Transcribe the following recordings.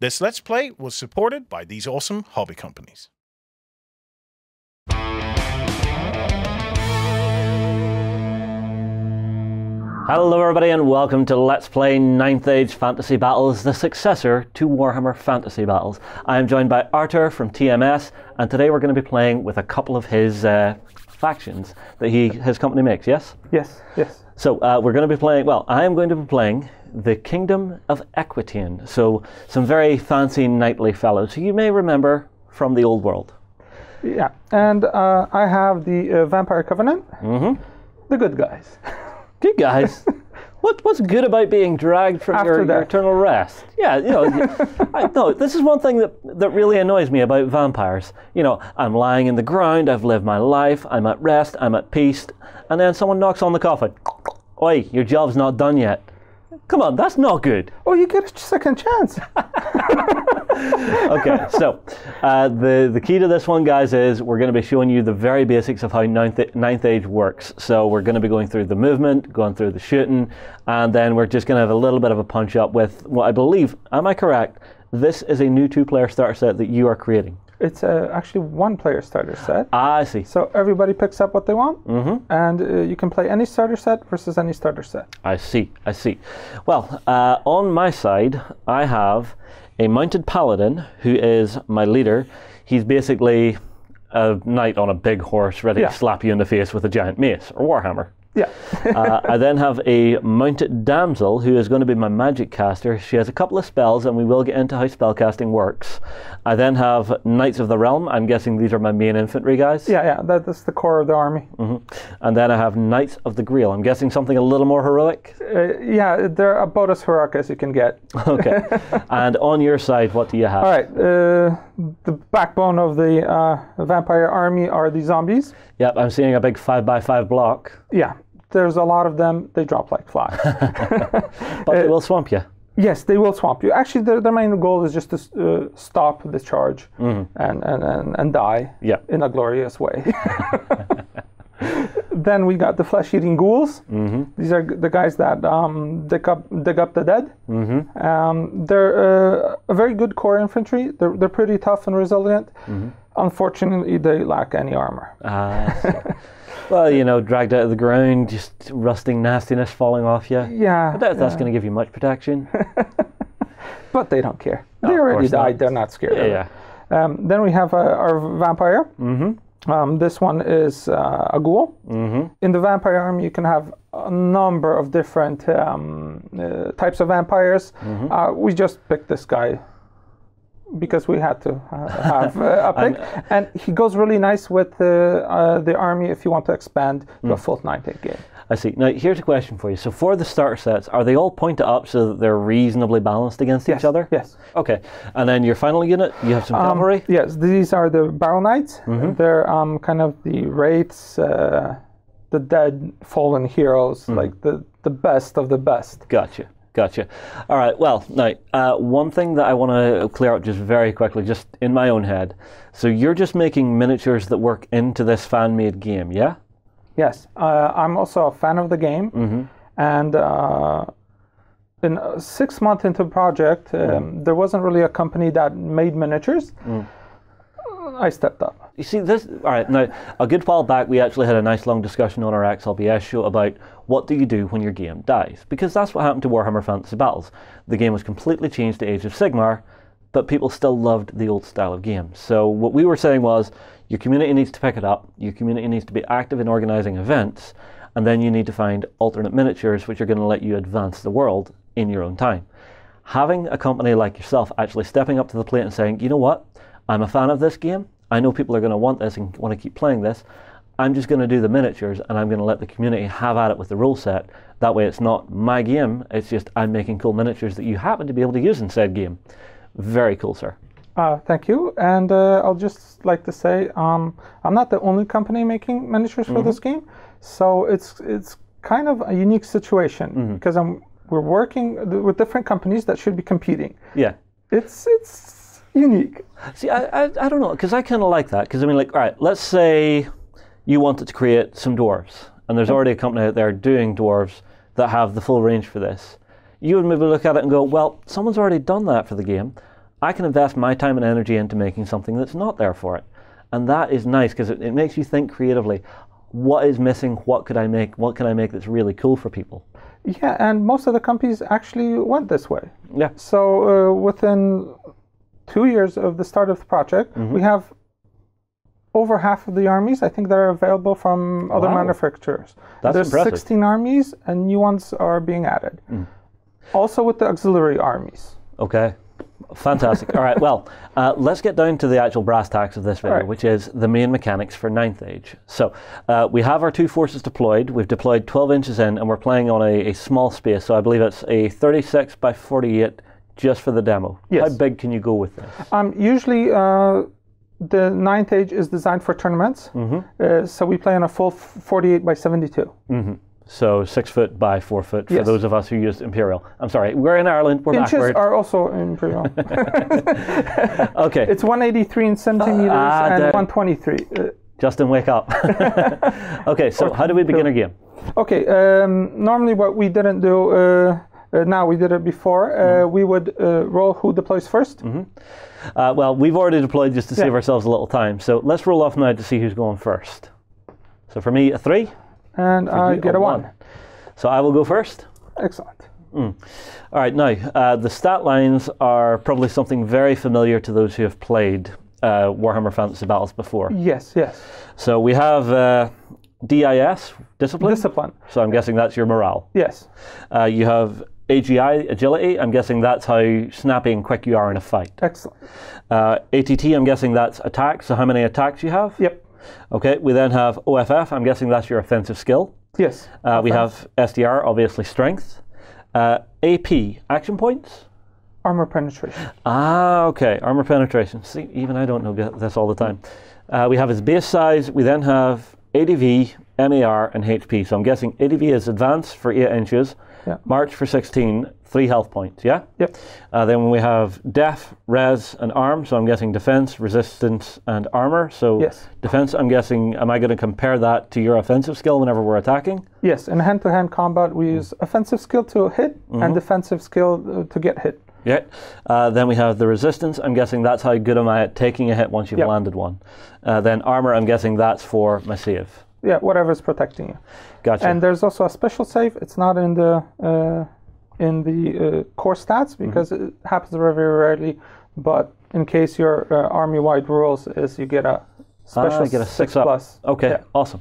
This Let's Play was supported by these awesome hobby companies. Hello everybody and welcome to Let's Play 9th Age Fantasy Battles, the successor to Warhammer Fantasy Battles. I am joined by Artur from TMS, and today we're going to be playing with a couple of his factions that his company makes, yes? Yes. So we're going to be playing, well, I am going to be playing the Kingdom of Equitian. So some very fancy knightly fellows who you may remember from the old world. Yeah, and I have the Vampire Covenant, the good guys. Good guys. What's good about being dragged from your eternal rest? Yeah, you know, no, this is one thing that really annoys me about vampires. You know, I'm lying in the ground, I've lived my life, I'm at rest, I'm at peace, and then someone knocks on the coffin. Oi, your job's not done yet. Come on, that's not good. Oh, you get a second chance. Okay, so the key to this one, guys, is we're going to be showing you the very basics of how ninth Age works. So we're going to be going through the movement, going through the shooting, and then we're just going to have a little bit of a punch up with what I believe, am I correct, this is a new 2-player starter set that you are creating. It's actually 1-player starter set. I see. So everybody picks up what they want, and you can play any starter set versus any starter set. I see. Well, on my side, I have a mounted paladin who is my leader. He's basically a knight on a big horse ready to slap you in the face with a giant mace or warhammer. Yeah. I then have a mounted damsel who is going to be my magic caster. She has a couple of spells, and we will get into how spellcasting works. I then have Knights of the Realm. I'm guessing these are my main infantry guys. Yeah, that's the core of the army. And then I have Knights of the Grail. I'm guessing something a little more heroic? Yeah, they're about as heroic as you can get. Okay. And on your side, what do you have? All right. The backbone of the vampire army are the zombies. Yep, I'm seeing a big 5x5 block. Yeah, there's a lot of them. They drop like flies. But they will swamp you. Yes, they will swamp you. Actually, their main goal is just to stop the charge and die in a glorious way. Then we got the flesh-eating ghouls. These are the guys that dig up the dead. They're a very good core infantry. They're pretty tough and resilient. Unfortunately, they lack any armor. Well, you know, dragged out of the ground, just rusting nastiness falling off you. Yeah. I doubt that's going to give you much protection. But they don't care. They already died. They're not scared of it. Then we have our vampire. This one is a ghoul. In the vampire army, you can have a number of different types of vampires. We just picked this guy because we had to have a pick. And he goes really nice with the army if you want to expand to a full 9th game. I see. Now, here's a question for you. So for the starter sets, are they all pointed up so that they're reasonably balanced against each other? Yes. Okay. And then your final unit, you have some cavalry? Yes, these are the Grail Knights. They're kind of the wraiths, the dead fallen heroes, like the best of the best. Gotcha. All right, well, now, one thing that I want to clear up just very quickly, just in my own head. So you're just making miniatures that work into this fan-made game, yeah? Yes, I'm also a fan of the game, and in 6 months into the project, there wasn't really a company that made miniatures. I stepped up. You see, this, all right, now, a good while back, we actually had a nice long discussion on our XLBS show about what do you do when your game dies, because that's what happened to Warhammer Fantasy Battles. The game was completely changed to Age of Sigmar, but people still loved the old style of games. So what we were saying was, your community needs to pick it up, your community needs to be active in organizing events, and then you need to find alternate miniatures which are going to let you advance the world in your own time. Having a company like yourself actually stepping up to the plate and saying, you know what, I'm a fan of this game, I know people are going to want this and want to keep playing this, I'm just going to do the miniatures and I'm going to let the community have at it with the rule set. That way it's not my game, it's just I'm making cool miniatures that you happen to be able to use in said game. Very cool, sir. Thank you, and I'll just like to say I'm not the only company making miniatures for this game, so it's kind of a unique situation because we're working with different companies that should be competing. Yeah, it's unique. See, I don't know, because I kind of like that, because I mean, like, all right, let's say you wanted to create some dwarves, and there's already a company out there doing dwarves that have the full range for this. You would maybe look at it and go, well, someone's already done that for the game. I can invest my time and energy into making something that's not there for it. And that is nice because it makes you think creatively. What is missing? What could I make? What can I make that's really cool for people? Yeah, and most of the companies actually went this way. Yeah. So within 2 years of the start of the project, we have over half of the armies, I think, that are available from other manufacturers. That's There's impressive. 16 armies, and new ones are being added. Also with the auxiliary armies. Okay. Fantastic. All right, well, let's get down to the actual brass tacks of this video, right, which is the main mechanics for 9th Age. So we have our 2 forces deployed. We've deployed 12 inches in, and we're playing on a small space. So I believe it's a 36 by 48 just for the demo. Yes. How big can you go with this? Usually the 9th Age is designed for tournaments. So we play on a full 48 by 72. So 6 foot by 4 foot for those of us who used Imperial. I'm sorry, we're in Ireland, we're Inches backward. are also Imperial. Okay. It's 183 in centimeters and 123. Justin, wake up. Okay, so how do we begin our game? Okay, normally what we didn't do, now we did it before, we would roll who deploys first. Well, we've already deployed just to save ourselves a little time. So let's roll off now to see who's going first. So for me, a 3. And I get a 1. So I will go first. Excellent. All right, now, the stat lines are probably something very familiar to those who have played Warhammer Fantasy Battles before. Yes, yes. So we have DIS, Discipline. Discipline. So I'm guessing that's your morale. Yes. You have AGI, Agility. I'm guessing that's how snappy and quick you are in a fight. Excellent. ATT, I'm guessing that's attack. So how many attacks you have? Yep. Okay, we then have OFF. I'm guessing that's your offensive skill. Yes. We have SDR, obviously strength. AP, action points? Armor penetration. Ah, okay, armor penetration. See, even I don't know this all the time. We have his base size. We then have ADV, MAR, and HP. So I'm guessing ADV is advance for 8 inches, March for 16, 3 health points, yeah? Yep. Then we have def, res, and arm. So I'm guessing defense, resistance, and armor. So defense, I'm guessing, am I going to compare that to your offensive skill whenever we're attacking? Yes, in hand-to-hand combat, we use offensive skill to hit and defensive skill to get hit. Yeah. Then we have the resistance. I'm guessing that's how good am I at taking a hit once you've landed one. Then armor, I'm guessing that's for my save. Yeah, whatever's protecting you. Gotcha. And there's also a special save. It's not in the core stats because it happens very, very rarely. But in case your army-wide rules is you get a special get a 6 up. plus. Okay, awesome.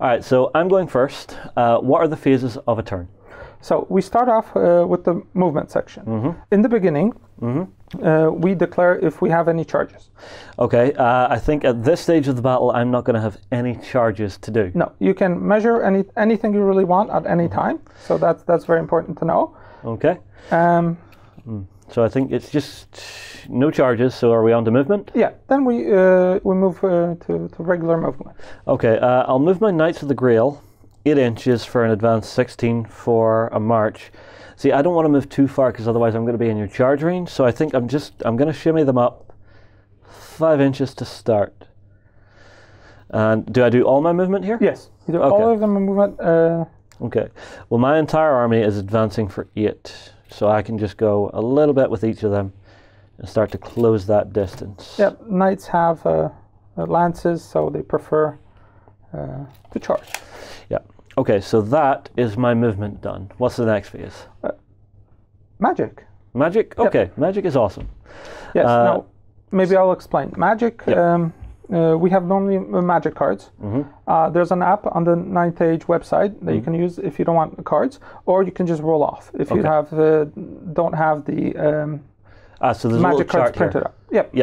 All right, so I'm going first. What are the phases of a turn? So we start off with the movement section. In the beginning, we declare if we have any charges. Okay, I think at this stage of the battle, I'm not going to have any charges to do. No, you can measure anything you really want at any time. So that's very important to know. Okay. So I think it's just no charges. So are we on to movement? Yeah. Then we move to regular movement. Okay. I'll move my Knights of the Grail 8 inches for an advance, 16 for a march. See, I don't want to move too far because otherwise I'm going to be in your charge range. So I think I'm going to shimmy them up 5 inches to start. And do I do all my movement here? Yes, you do all of them in movement. Okay. Well, my entire army is advancing for 8, so I can just go a little bit with each of them and start to close that distance. Yep. Knights have lances, so they prefer to charge. Yeah. Okay, so that is my movement done. What's the next phase? Magic. Magic? Okay, magic is awesome. Yes, now, maybe I'll explain. Magic, we have normally magic cards. There's an app on the 9th Age website that you can use if you don't want the cards, or you can just roll off if you don't have the so there's magic cards printed up. Yep.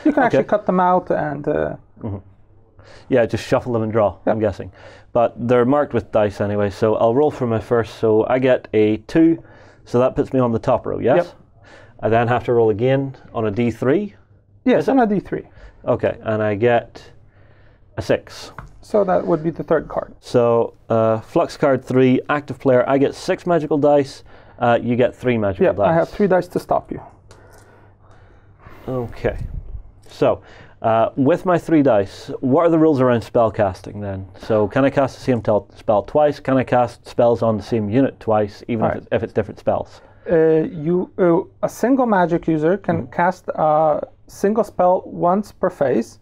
You can actually cut them out and... Yeah, just shuffle them and draw, I'm guessing. But they're marked with dice anyway, so I'll roll for my first. So I get a 2, so that puts me on the top row, yes? Yep. I then have to roll again on a D3? Yes, on a D3. Okay, and I get a 6. So that would be the third card. So Flux card 3, active player, I get 6 magical dice, you get 3 magical dice. I have 3 dice to stop you. Okay, so with my 3 dice, what are the rules around spell casting then? So can I cast the same spell twice? Can I cast spells on the same unit twice, even if it's different spells? A single magic user can cast a single spell once per phase,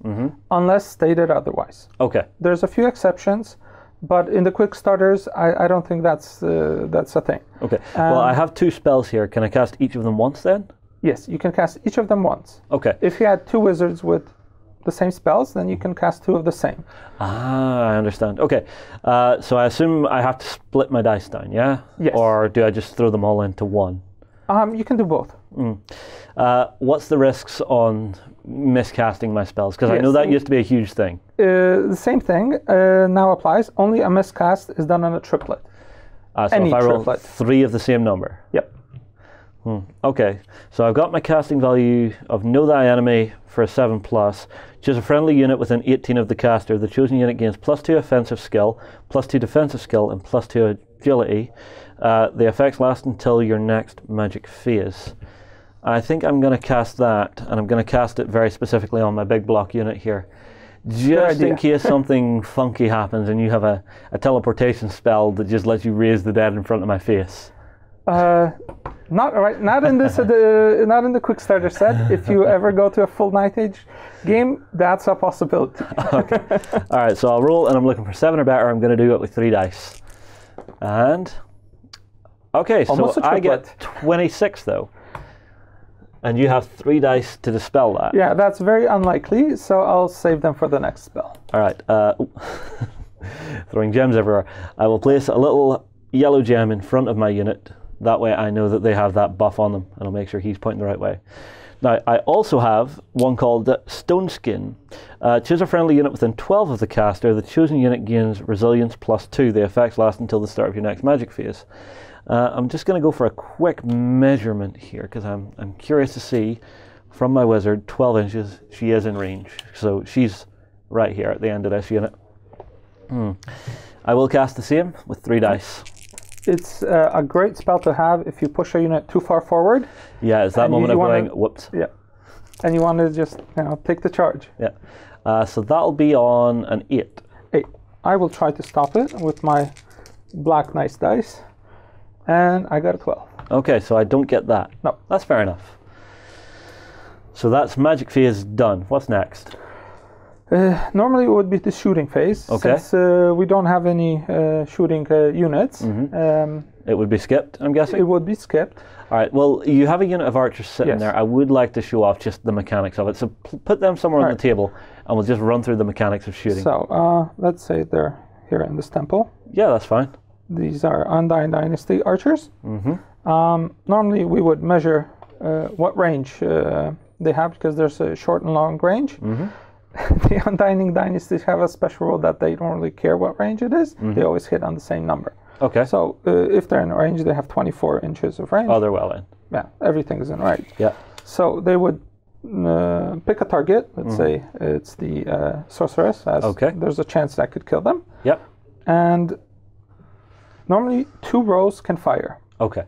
unless stated otherwise. Okay. There's a few exceptions, but in the quick starters, I don't think that's a thing. Okay. Well, I have 2 spells here. Can I cast each of them once then? Yes, you can cast each of them once. Okay. If you had 2 wizards with the same spells, then you can cast 2 of the same. Ah, I understand. Okay. So I assume I have to split my dice down, yeah? Yes. Or do I just throw them all into one? You can do both. What's the risks on miscasting my spells? Because I know that used to be a huge thing. The same thing now applies. Only a miscast is done on a triplet. So if I roll 3 of the same number? Yep. Okay, so I've got my casting value of Know Thy Enemy for a 7+. Choose a friendly unit within 18 of the caster. The chosen unit gains +2 offensive skill, +2 defensive skill, and +2 agility. The effects last until your next magic phase. I think I'm going to cast that, and I'm going to cast it very specifically on my big block unit here. Just in case something funky happens and you have a teleportation spell that just lets you raise the dead in front of my face. Not in this. Not in the quick starter set. If you ever go to a full Night Age game, that's a possibility. Okay. All right. So I'll roll, and I'm looking for 7 or better. I'm going to do it with 3 dice. And okay, so I get 26 though, and you have 3 dice to dispel that. Yeah, that's very unlikely. So I'll save them for the next spell. All right. Throwing gems everywhere. I will place a little yellow gem in front of my unit. That way I know that they have that buff on them, and I'll make sure he's pointing the right way. Now, I also have one called Stone Skin. Choose a friendly unit within 12 of the caster. The chosen unit gains resilience +2. The effects last until the start of your next magic phase. I'm just going to go for a quick measurement here, because I'm curious to see, from my wizard, 12 inches, she is in range. So she's right here at the end of this unit. I will cast the same with 3 dice. It's a great spell to have if you push a unit too far forward. Yeah, it's that moment of going, whoops. Yeah, and you want to just take the charge. Yeah, so that'll be on an 8. 8. I will try to stop it with my Black Knights dice, and I got a 12. Okay, so I don't get that. No. That's fair enough. So that's magic phase done. What's next? Normally it would be the shooting phase, okay. Since we don't have any shooting units. It would be skipped, I'm guessing? It would be skipped. All right, well, you have a unit of archers sitting there. I would like to show off just the mechanics of it. So put them somewhere on the table, and we'll just run through the mechanics of shooting. So let's say they're here in this temple. Yeah, that's fine. These are Undine Dynasty archers. Normally we would measure what range they have, because there's a short and long range. The Undying Dynasties have a special rule that they don't really care what range it is. They always hit on the same number. Okay. So if they're in range, they have 24 inches of range. Oh, they're well in. Yeah, everything is in range. Yeah. So they would pick a target. Let's say it's the sorceress. There's a chance that could kill them. Yep. And normally 2 rows can fire. Okay.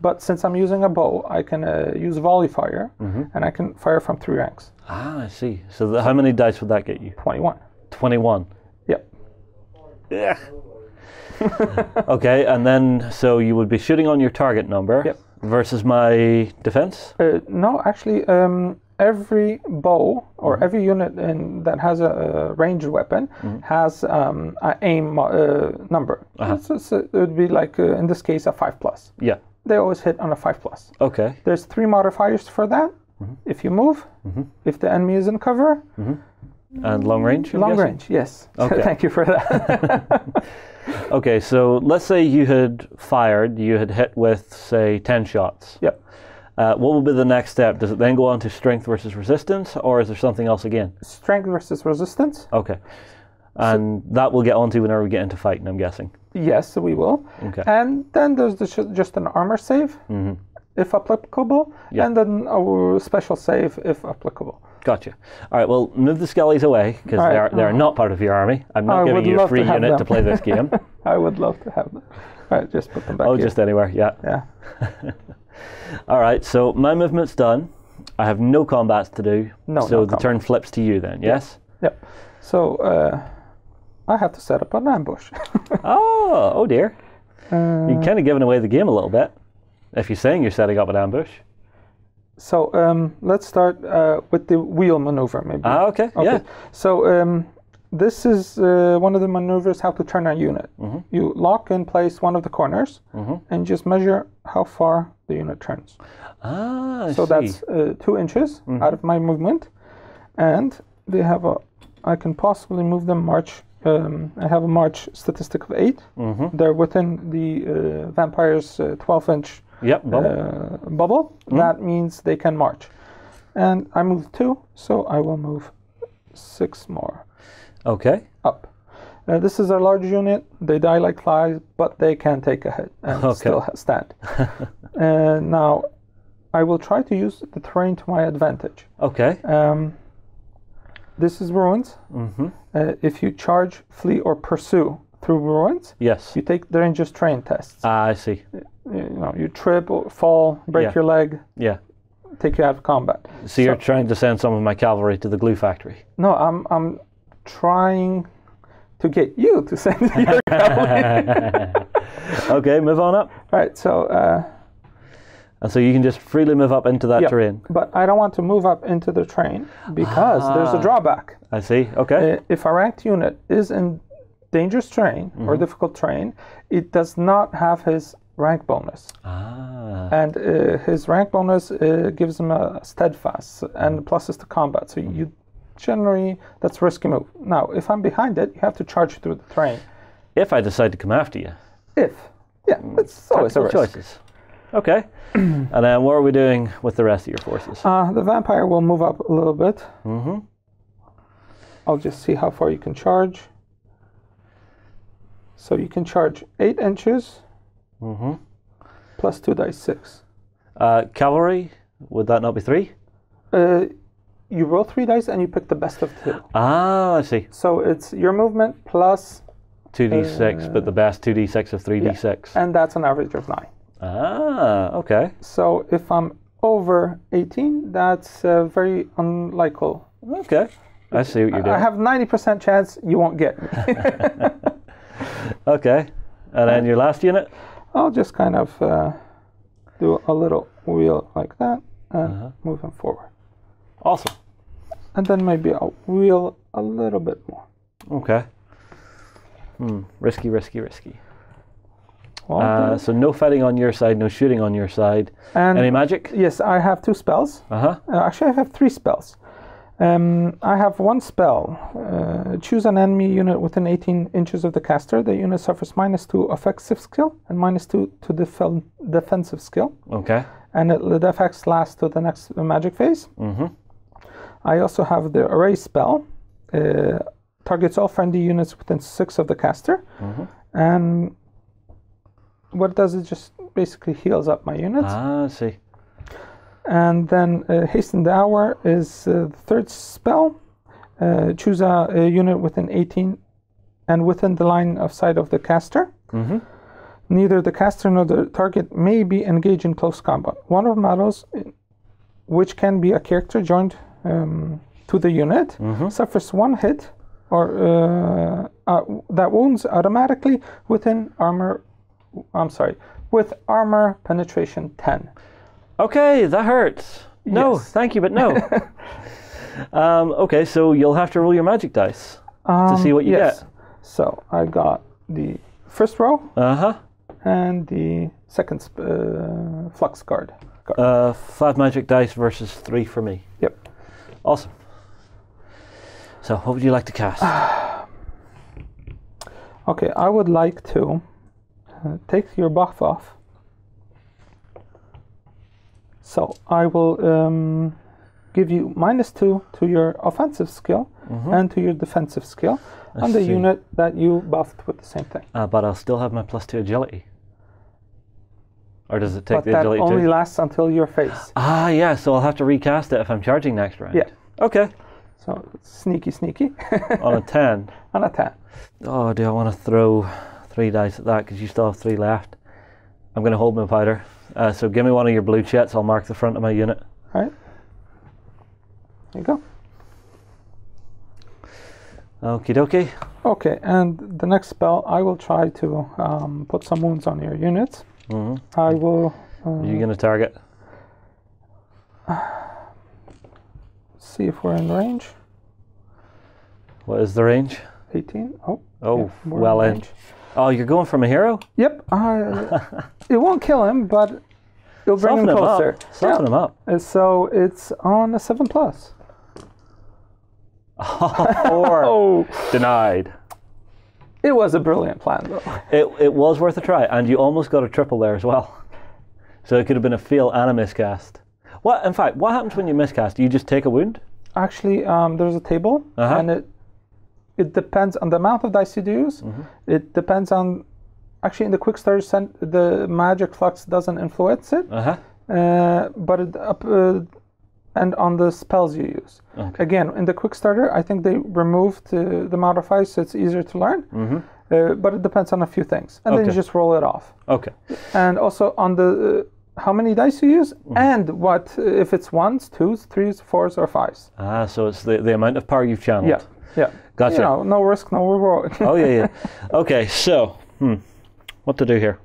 But since I'm using a bow, I can use volley fire, and I can fire from 3 ranks. Ah, I see. So how many dice would that get you? 21. 21. Yep. Yeah. Okay, and then so you would be shooting on your target number versus my defense? No, actually, every bow or every unit that has a ranged weapon has an aim number. So it would be like, in this case, a 5+. Yeah. They always hit on a 5+. Okay. There's 3 modifiers for that. If you move, if the enemy is in cover. And long range? Long range, yes. Okay. Thank you for that. Okay, so let's say you had hit with, say, 10 shots. Yep. What will be the next step? Does it then go on to strength versus resistance, or is there something else again? Strength versus resistance. Okay. And that we'll get onto whenever we get into fighting, I'm guessing. Yes, we will. Okay. And then there's just an armor save, if applicable, and then a special save, if applicable. Gotcha. All right, well, move the skellies away, because they are not part of your army. I'm not giving you a free unit to play this game. I would love to have them. All right, just put them back here. Just anywhere, yeah. Yeah. All right, so my movement's done. I have no combats to do. So the turn flips to you then, yes? Yep. So I have to set up an ambush. Oh dear. You're kind of giving away the game a little bit. If you're saying you're setting up an ambush. So let's start with the wheel maneuver, maybe. Okay, yeah. So this is one of the maneuvers how to turn a unit. You lock in place one of the corners and just measure how far the unit turns. So that's 2 inches out of my movement. And they have I can possibly move them march. I have a march statistic of 8. They're within the vampire's 12-inch bubble. That means they can march. And I moved 2, so I will move 6 more. Okay. Up. This is a large unit. They die like flies, but they can take a hit and still stand. Now, I will try to use the terrain to my advantage. Okay. This is ruins. If you charge, flee, or pursue through ruins, you take the Ranger's terrain tests. I see. You trip, or fall, break your leg. Take you out of combat. So you're trying to send some of my cavalry to the glue factory? No, I'm trying to get you to send your cavalry. Okay, move on up. All right, so... and so you can just freely move up into that terrain? But I don't want to move up into the terrain because there's a drawback. I see, okay. If a ranked unit is in dangerous terrain or difficult terrain, it does not have his rank bonus. And his rank bonus gives him a steadfast and pluses to combat. So you generally, that's a risky move. Now, if I'm behind it, you have to charge through the terrain. If I decide to come after you? It's always a risk. Choices. Okay. And then what are we doing with the rest of your forces? The vampire will move up a little bit. I'll just see how far you can charge. So you can charge 8 inches plus 2 dice 6. Cavalry, would that not be 3? You roll 3 dice and you pick the best of 2. I see. So it's your movement plus 2d6, but the best 2d6 of 3d6. And that's an average of 9. Okay. So if I'm over 18, that's very unlikely. Okay. I see what you're doing. I have 90% chance you won't get me. Okay. And then your last unit? I'll just kind of do a little wheel like that and move them forward. Awesome. And then maybe I'll wheel a little bit more. Okay. Risky. So no fighting on your side, no shooting on your side. And any magic? Yes, I have 2 spells. Actually, I have 3 spells. I have 1 spell. Choose an enemy unit within 18 inches of the caster. The unit suffers -2 offensive skill and -2 to defensive skill. Okay. And the effects last to the next magic phase. I also have the array spell. Targets all friendly units within 6 of the caster. And what it does is just basically heals up my units. I see. And then Hasten the Hour is the 3rd spell. Choose a unit within 18 and within the line of sight of the caster. Neither the caster nor the target may be engaged in close combat. One of the models, which can be a character joined to the unit, suffers 1 hit or that wounds automatically within armor. With armor penetration 10. Okay, that hurts. No, thank you, but no. Okay, so you'll have to roll your magic dice to see what you get. So I got the first row and the second flux guard. 5 magic dice versus 3 for me. Yep. Awesome. So what would you like to cast? Okay, I would like to take your buff off. So I will give you -2 to your offensive skill and to your defensive skill on the unit that you buffed with the same thing. But I'll still have my +2 agility. Or does it take the agility too? But that only lasts until your phase. Yeah, so I'll have to recast it if I'm charging next round. Yeah. Okay. So sneaky. On a 10. On a 10. Oh, do I want to throw 3 dice at that because you still have 3 left? I'm going to hold my powder. So give me one of your blue chits. I'll mark the front of my unit. All right. There you go. Okie dokie. Okay, and the next spell, I will try to put some wounds on your units. I will Are you going to target? See if we're in range. What is the range? 18. Oh. Oh, yeah, well in. Oh, you're going from a hero? Yep. It won't kill him, but it'll bring him closer. Soften him up. So it's on a 7+. Or denied. It was a brilliant plan, though. It was worth a try, and you almost got a triple there as well. So it could have been a fail and a miscast. In fact, what happens when you miscast? Do you just take a wound? Actually, there's a table, and it depends on the amount of dice you use. It depends on... Actually, in the quick starter, the magic flux doesn't influence it, but and on the spells you use. Okay. Again, in the quick starter, I think they removed the modifiers, so it's easier to learn. But it depends on a few things, and then you just roll it off. Okay. And also on the how many dice you use, and what if it's 1s, 2s, 3s, 4s, or 5s. Ah, so it's the amount of power you've channeled. Yeah. Yeah. Gotcha. You know, no risk, no reward. Oh yeah. Okay, so what to do here?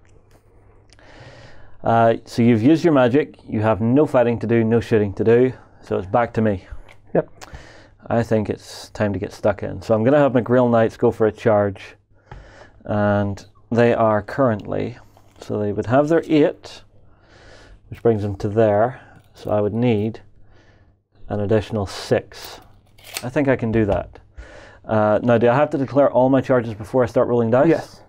So you've used your magic. You have no fighting to do, no shooting to do. So it's back to me. Yep. I think it's time to get stuck in. So I'm going to have my Grail Knights go for a charge. And they are currently... So they would have their 8, which brings them to there. So I would need an additional 6. I think I can do that. Now, do I have to declare all my charges before I start rolling dice? Yes.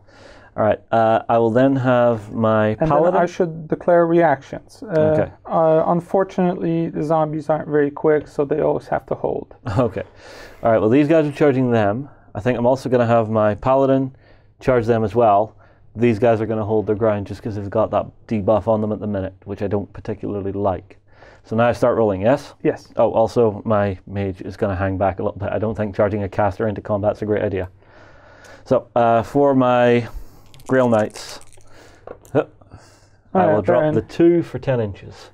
All right. I will then have my Paladin. Then I should declare reactions. Okay. Unfortunately, the zombies aren't very quick, so they always have to hold. Okay. All right. Well, these guys are charging them. I think I'm also going to have my Paladin charge them as well. These guys are going to hold their ground just because they've got that debuff on them at the minute, which I don't particularly like. So now I start rolling, yes? Yes. Oh, also my mage is going to hang back a little bit. I don't think charging a caster into combat is a great idea. So for my Grail Knights, I will drop the 2 for 10 inches.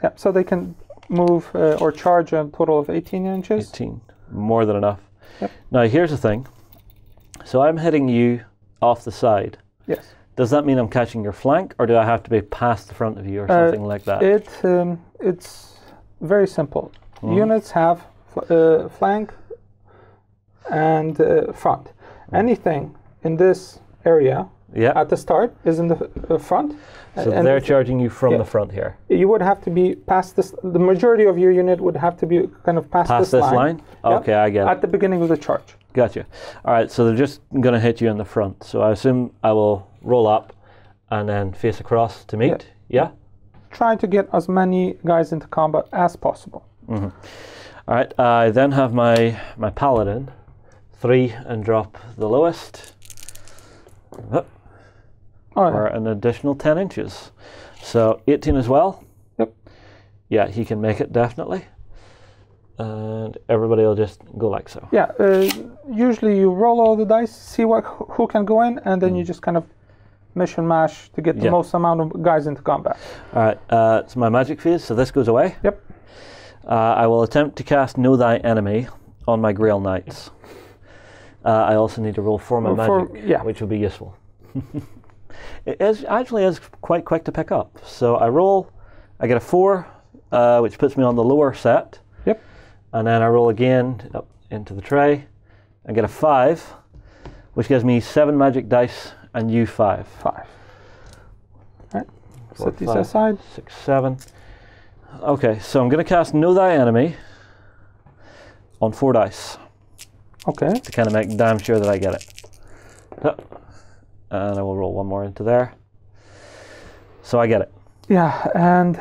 Yeah, so they can move or charge a total of 18 inches. 18, more than enough. Yep. Now here's the thing. So I'm hitting you off the side. Yes. Does that mean I'm catching your flank, or do I have to be past the front of you or something like that? It's very simple. Units have flank and front. Anything in this area at the start is in the front. So they're charging you from the front here. You would have to be past this. The majority of your unit would have to be kind of past this line. Okay, I get it. At the beginning of the charge. Gotcha. All right, so they're just going to hit you in the front. So I assume I will roll up and then face across to meet. Yeah? Trying to get as many guys into combat as possible. All right, I then have my Paladin, 3, and drop the lowest for an additional 10 inches. So 18 as well? Yep. Yeah, he can make it, definitely. And everybody will just go like so. Yeah, usually you roll all the dice, see who can go in, and then you just kind of mission mash to get the most amount of guys into combat. All right, it's my magic phase, so this goes away. Yep. I will attempt to cast Know Thy Enemy on my Grail Knights. I also need to roll for my magic, which will be useful. It actually is quite quick to pick up. So I roll, I get a 4, which puts me on the lower set. Yep. And then I roll again up into the tray. I get a 5, which gives me 7 magic dice, and you 5. 5. All right. Set these aside. 6, 7. Okay, so I'm going to cast Know Thy Enemy on 4 dice. Okay. To kind of make damn sure that I get it. And I will roll 1 more into there. So I get it. Yeah, and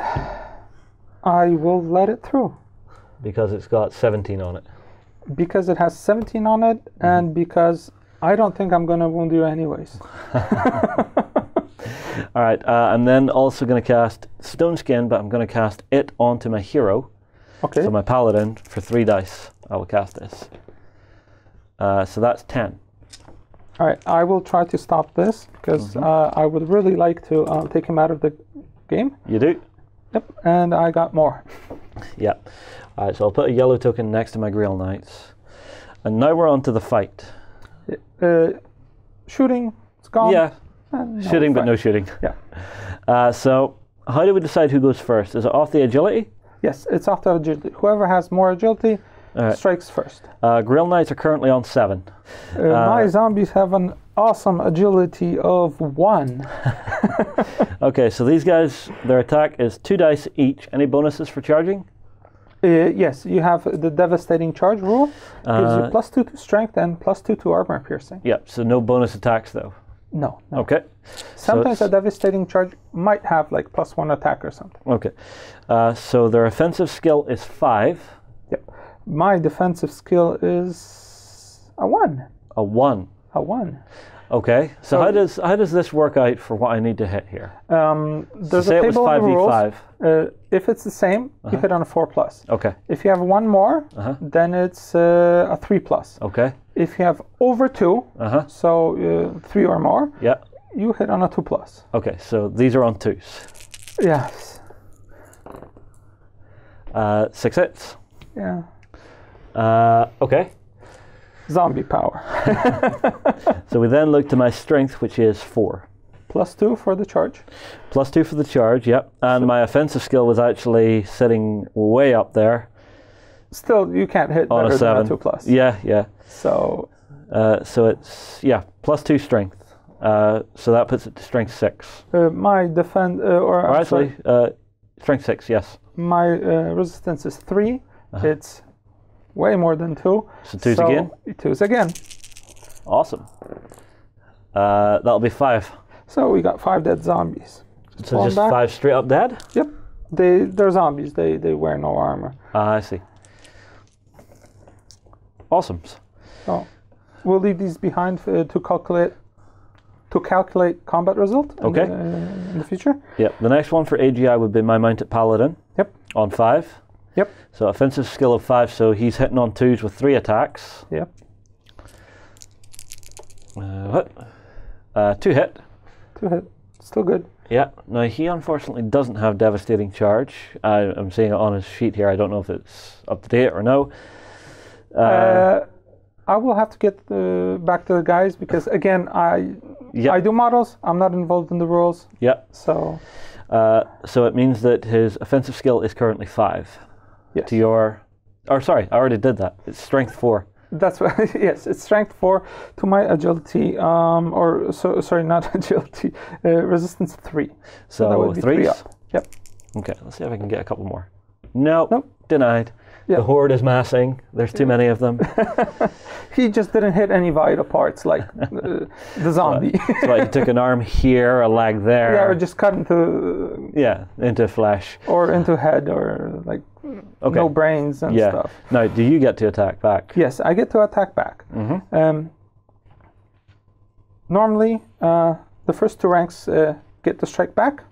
I will let it through. Because it's got 17 on it. Because it has 17 on it, and because I don't think I'm going to wound you anyways. All right, I'm then also going to cast Stone Skin, but I'm going to cast it onto my hero. Okay. So my Paladin, for 3 dice, I will cast this. So that's 10. All right, I will try to stop this, because I would really like to take him out of the game. You do? Yep, and I got more. Yep. All right, so I'll put a yellow token next to my Grail Knights. And now we're on to the fight. Shooting, it's gone. Yeah, shooting but no shooting. Yeah. So how do we decide who goes first? Is it off the agility? Yes, it's off the agility. Whoever has more agility strikes first. Grail Knights are currently on 7. My zombies have an awesome agility of 1. Okay, so these guys, their attack is 2 dice each. Any bonuses for charging? Yes, you have the devastating charge rule. Gives you +2 to strength and +2 to armor piercing. Yep, so no bonus attacks though. No. Okay. Sometimes a devastating charge might have like +1 attack or something. Okay. So their offensive skill is 5. Yep. My defensive skill is a 1. A 1. A 1. Okay. So how does this work out for what I need to hit here? There's say a it was table of 5v5. rules. If it's the same, you hit on a 4+. Okay. If you have 1 more, then it's a 3+. Okay. If you have over 2, so 3 or more, you hit on a 2+. Okay, so these are on 2s. Yes. 6 hits. Yeah. Okay. Zombie power. So we then look to my strength, which is 4. +2 for the charge. +2 for the charge, yep. And my offensive skill was actually sitting way up there. Still, you can't hit on better a 7. than a 2+. Yeah, yeah. So it's, +2 strength. So that puts it to strength 6. My defense, or actually, strength 6, yes. My resistance is 3. It's way more than 2. So 2s again? 2s again. Awesome. That'll be 5. So we got 5 dead zombies. So just 5 straight up dead? Yep. They're zombies. They wear no armor. I see. Awesome. So we'll leave these behind to calculate combat result in the future. Yep. The next one for AGI would be my mounted paladin. Yep. On 5. Yep. So offensive skill of 5, so he's hitting on 2s with 3 attacks. Yep. 2 hit. 2 hit. Still good. Yeah. Now he unfortunately doesn't have devastating charge. I'm seeing it on his sheet here. I don't know if it's up to date or no. I will have to get back to the guys because again, I do models. I'm not involved in the rules. Yeah. So it means that his offensive skill is currently 5. Yes. To your, or sorry, I already did that. It's strength 4. That's right. Yes, it's strength 4 to my agility. Sorry, not agility. Resistance 3. So that would be 3 up. Yep. Okay. Let's see if I can get a couple more. Nope. Denied. Yep. The horde is massing. There's too many of them. He just didn't hit any vital parts like the zombie. So like he took an arm here, a leg there. Yeah, or just cut into... into flesh. Or into head, or like no brains and stuff. Now, do you get to attack back? Yes, I get to attack back. Normally, the first 2 ranks get to strike back.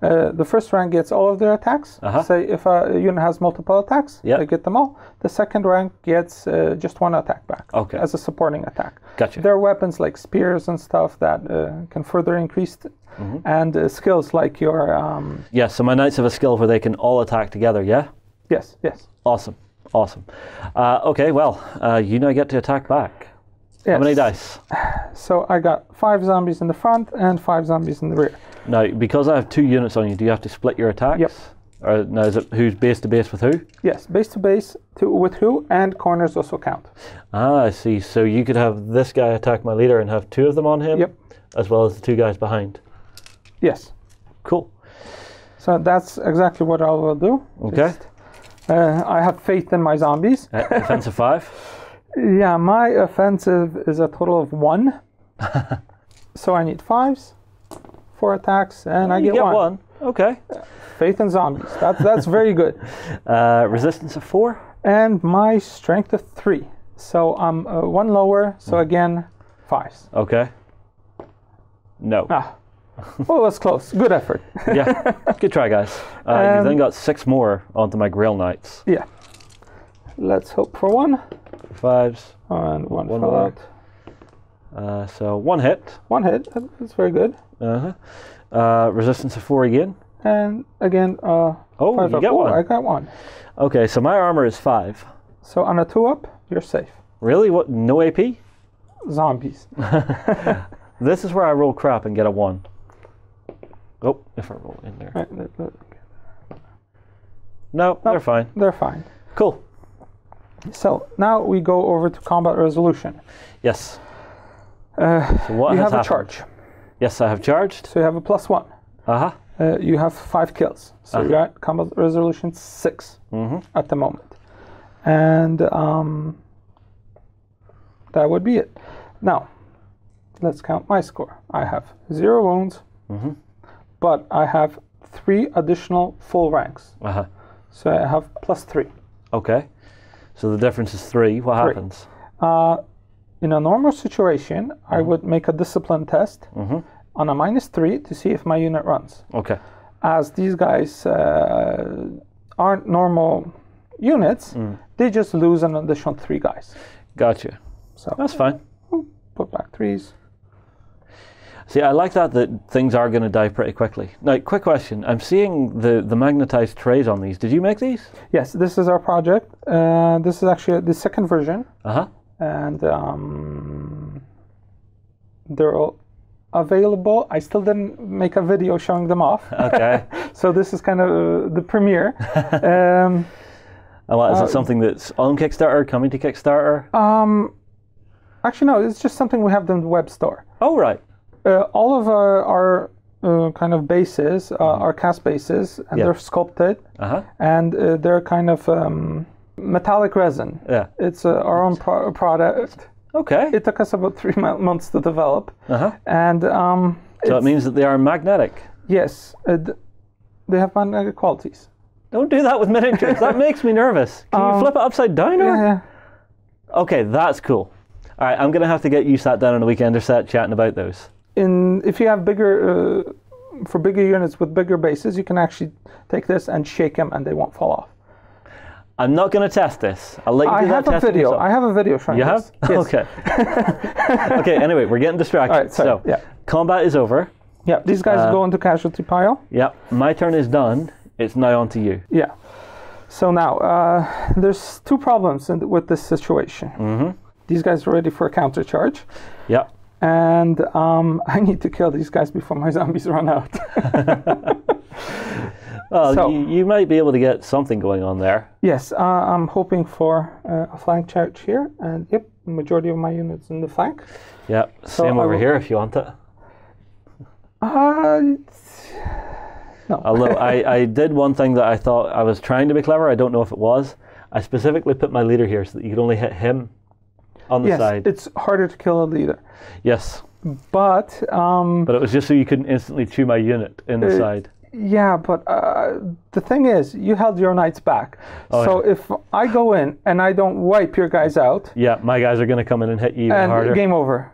The first rank gets all of their attacks. Say if a unit has multiple attacks, they get them all. The second rank gets just 1 attack back as a supporting attack. Gotcha. There are weapons like spears and stuff that can further increase, and skills like your... so my knights have a skill where they can all attack together, yeah? Yes, yes. Awesome. Okay, well, you now get to attack back. Yes. How many dice? So I got 5 zombies in the front and 5 zombies in the rear. Now, because I have 2 units on you, do you have to split your attacks? Yep. Or now is it who's base to base with who? Yes, base to base with who, and corners also count. I see. So you could have this guy attack my leader and have 2 of them on him? Yep. As well as the 2 guys behind? Yes. Cool. So that's exactly what I will do. Okay. I have faith in my zombies. Offensive 5? Yeah, my offensive is a total of 1. So I need 5s, 4 attacks, and I get 1. Okay. Faith in zombies. That's very good. Resistance of 4? And my strength of 3. So I'm 1 lower, so again, 5s. Okay. No. Well, that's close. Good effort. Yeah. Good try, guys. You've then got 6 more onto my Grail Knights. Yeah. Let's hope for 1. 5s. And 1 fell out. So 1 hit. 1 hit. That's very good. Resistance of 4 again. And again, you get 1. I got 1. Okay, so my armor is 5. So on a 2 up, you're safe. Really? What? No AP? Zombies. This is where I roll crap and get a 1. Oh, if I roll in there. Right. No, they're fine. They're fine. Cool. So now we go over to combat resolution. Yes. So what you has have a happened? charge. Yes, I have charged. So you have a +1. Uh-huh. You have 5 kills. So you're at combat resolution 6 at the moment. And that would be it. Now, let's count my score. I have 0 wounds, but I have 3 additional full ranks. Uh-huh. So I have +3. Okay. So the difference is 3. What happens? In a normal situation, I would make a discipline test on a -3 to see if my unit runs. Okay. As these guys aren't normal units, they just lose an additional 3 guys. Gotcha. So that's fine. Put back 3s. See, I like that things are going to die pretty quickly. Now, quick question. I'm seeing the magnetized trays on these. Did you make these? Yes, this is our project. This is actually the second version. Uh-huh. And they're all available. I still didn't make a video showing them off. Okay. So this is kind of the premiere. And what, is it something that's on Kickstarter, coming to Kickstarter? Actually, no, it's just something we have in the web store. Oh, right. All of our kind of bases are cast bases, and they're sculpted, and they're kind of metallic resin. Yeah. It's our own product. Okay. It took us about 3 months to develop. And so it means that they are magnetic. Yes, they have magnetic qualities. Don't do that with miniatures. That makes me nervous. Can you flip it upside down? Or? Yeah. Okay, that's cool. All right, I'm going to have to get you sat down on a weekend or set chatting about those. If you have bigger, for bigger units with bigger bases, you can actually take this and shake them and they won't fall off. I'm not going to test this. I'll let you do that testing yourself. I have a video showing you this. You have? Yes. Okay. Okay, anyway, we're getting distracted. All right, sorry. So, combat is over. Yeah, these guys go into casualty pile. Yeah, my turn is done. It's now on to you. Yeah. So now, there's 2 problems with this situation. These guys are ready for a counter charge. Yeah. And I need to kill these guys before my zombies run out. Well, so, you might be able to get something going on there. Yes, I'm hoping for a flank charge here. And yep, the majority of my units in the flank. Yeah, same over here if you want it. No. Although I did one thing that I thought I was trying to be clever. I don't know if it was. I specifically put my leader here so that you could only hit him on the side. It's harder to kill a leader. Yes. But it was just so you couldn't instantly chew my unit in the side. Yeah, but the thing is, you held your knights back. If I go in and I don't wipe your guys out... Yeah, my guys are going to come in and hit you even harder. Game over.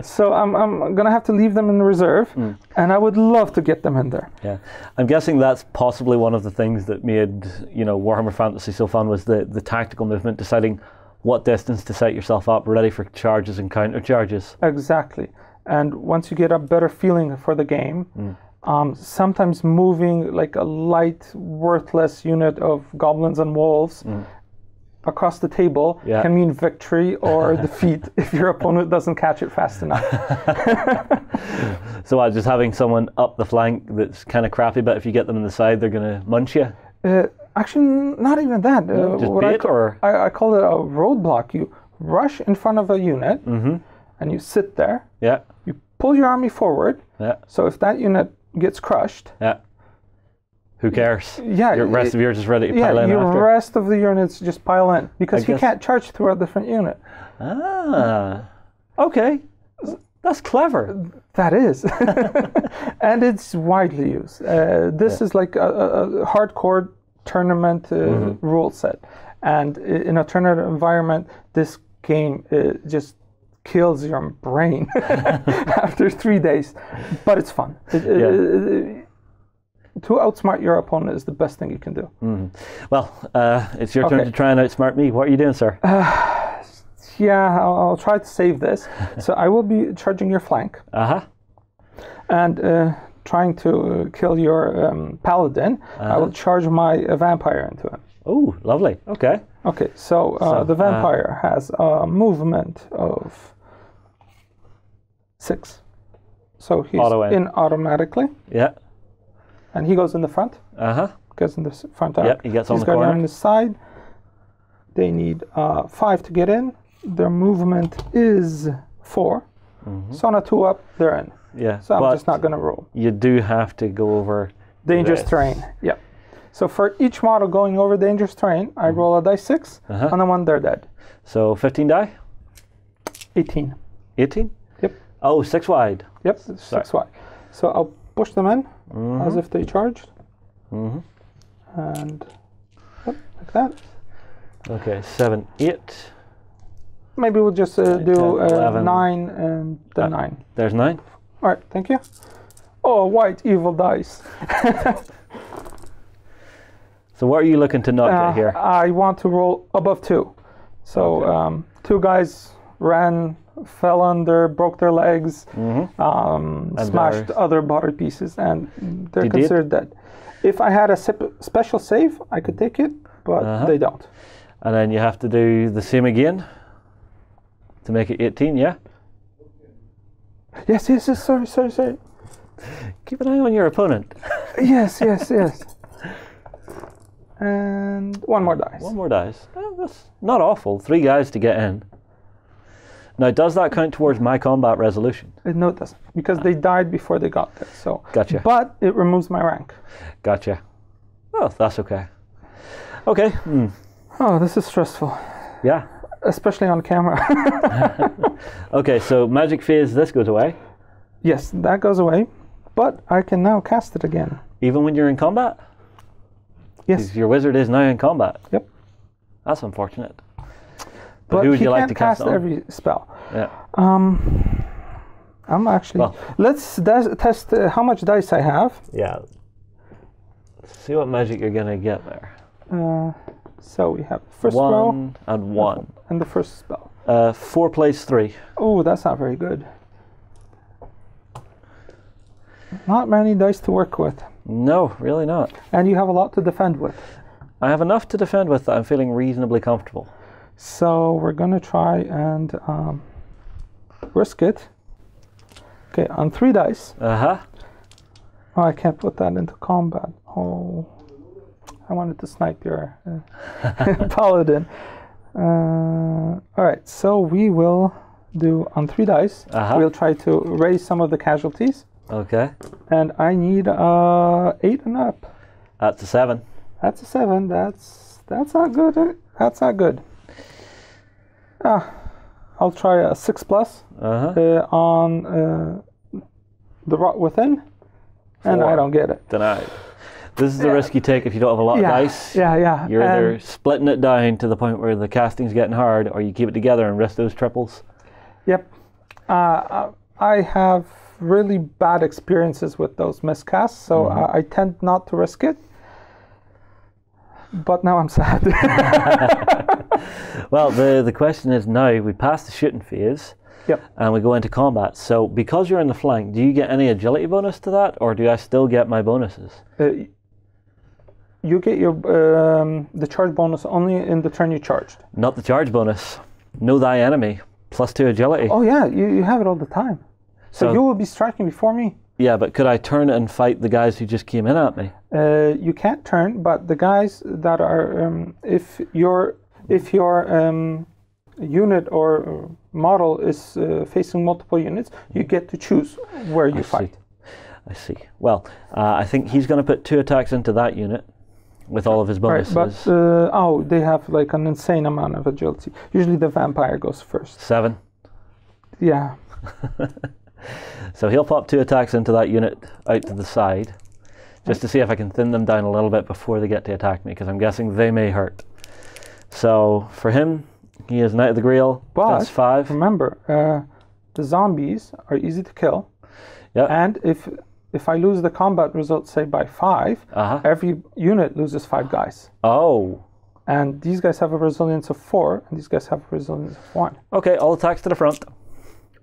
So I'm going to have to leave them in reserve, and I would love to get them in there. Yeah, I'm guessing that's possibly one of the things that made Warhammer Fantasy so fun, was the tactical movement, deciding what distance to set yourself up ready for charges and counter charges. Exactly. And once you get a better feeling for the game... sometimes moving like a light, worthless unit of goblins and wolves across the table can mean victory or defeat if your opponent doesn't catch it fast enough. So just having someone up the flank that's kind of crappy, but if you get them in the side, they're going to munch you? Actually, not even that. I call it a roadblock. You rush in front of a unit and you sit there. Yeah. You pull your army forward. Yeah. So if that unit gets crushed. Yeah. Who cares? Yeah. The rest of yours is ready to pile in after. The rest of the units just pile in because he can't charge through a different unit. Ah. Okay. That's clever. That is. And it's widely used. This is like a hardcore tournament rule set. And in a tournament environment, this game just kills your brain after 3 days, but it's fun. To outsmart your opponent is the best thing you can do. Well, it's your turn to try and outsmart me. What are you doing, sir? I'll try to save this. So I will be charging your flank and trying to kill your paladin. I will charge my vampire into him. Oh, lovely. Okay. Okay, so the vampire has a movement of 6. so he's in automatically. Yeah. And he goes in the front. Goes in the front arc. Yeah, he gets on the corner. On the side. They need 5 to get in. Their movement is 4. So on a 2 up, they're in. Yeah. So I'm just not going to roll. You do have to go over dangerous terrain. Yeah. So for each model going over dangerous terrain, I roll a dice 6. On the one, they're dead. So 15 die? 18. 18? Yep. Oh, 6 wide. Yep, 6 wide. So I'll push them in as if they charged. And like that. Okay, 7, 8. Maybe we'll just do 10, 9 and then 9. There's 9. All right, thank you. Oh, white evil dice. So what are you looking to not get here? I want to roll above 2. So 2 guys ran, fell under, broke their legs, smashed other body pieces, and they're considered dead. If I had a special save, I could take it, but they don't. And then you have to do the same again to make it 18, yeah? Yes, sorry. Keep an eye on your opponent. Yes. And 1 more dice. 1 more dice. That's not awful. 3 guys to get in. Now, does that count towards my combat resolution? No, it doesn't, because they died before they got there. So, gotcha. But it removes my rank. Gotcha. Oh, that's okay. Okay. Oh, this is stressful. Yeah. Especially on camera. Okay, so magic phase, this goes away. Yes, that goes away, but I can now cast it again. Even when you're in combat? Yes. Your wizard is now in combat. Yep. That's unfortunate. But who would you like to cast cast on? every spell. Yeah. I'm actually... let's test how much dice I have. Yeah. Let's see what magic you're going to get there. So we have first row. 1 and 1. And the first spell. 4 plays 3. Oh, that's not very good. Not many dice to work with. No, really not. And you have a lot to defend with. I have enough to defend with that I'm feeling reasonably comfortable. So we're going to try and risk it. Okay, on 3 dice. Oh, I can't put that into combat. Oh, I wanted to snipe your paladin. All right, so we will do on 3 dice. We'll try to raise some of the casualties. Okay. And I need 8 and up. That's a 7. That's a 7. That's not good. That's not good. I'll try a 6+ on the rot within, 4. And I don't get it. Denied. This is the risk you take if you don't have a lot of dice. Yeah. You're either splitting it down to the point where the casting's getting hard, or you keep it together and risk those triples. Yep. I have really bad experiences with those miscasts, so I tend not to risk it. But now I'm sad. Well, the question is now we pass the shooting phase. Yep. And we go into combat. So because you're in the flank, do you get any agility bonus to that, or do I still get my bonuses? You get your the charge bonus only in the turn you charged. Not the charge bonus. Know thy enemy. +2 agility. Oh yeah, you have it all the time. So you will be striking before me. Yeah, but could I turn and fight the guys who just came in at me? You can't turn, but the guys that are if your unit or model is facing multiple units, you get to choose where you fight. I see. Well, I think he's going to put 2 attacks into that unit with all of his bonuses. Right, but they have like an insane amount of agility. Usually the vampire goes first. 7. Yeah. So he'll pop 2 attacks into that unit out to the side, just to see if I can thin them down a little bit before they get to attack me, because I'm guessing they may hurt. So for him, he is Knight of the Grail. But that's 5. Remember, the zombies are easy to kill. Yep. And if I lose the combat result, say by 5, every unit loses 5 guys. Oh. And these guys have a resilience of 4, and these guys have a resilience of 1. Okay, all attacks to the front.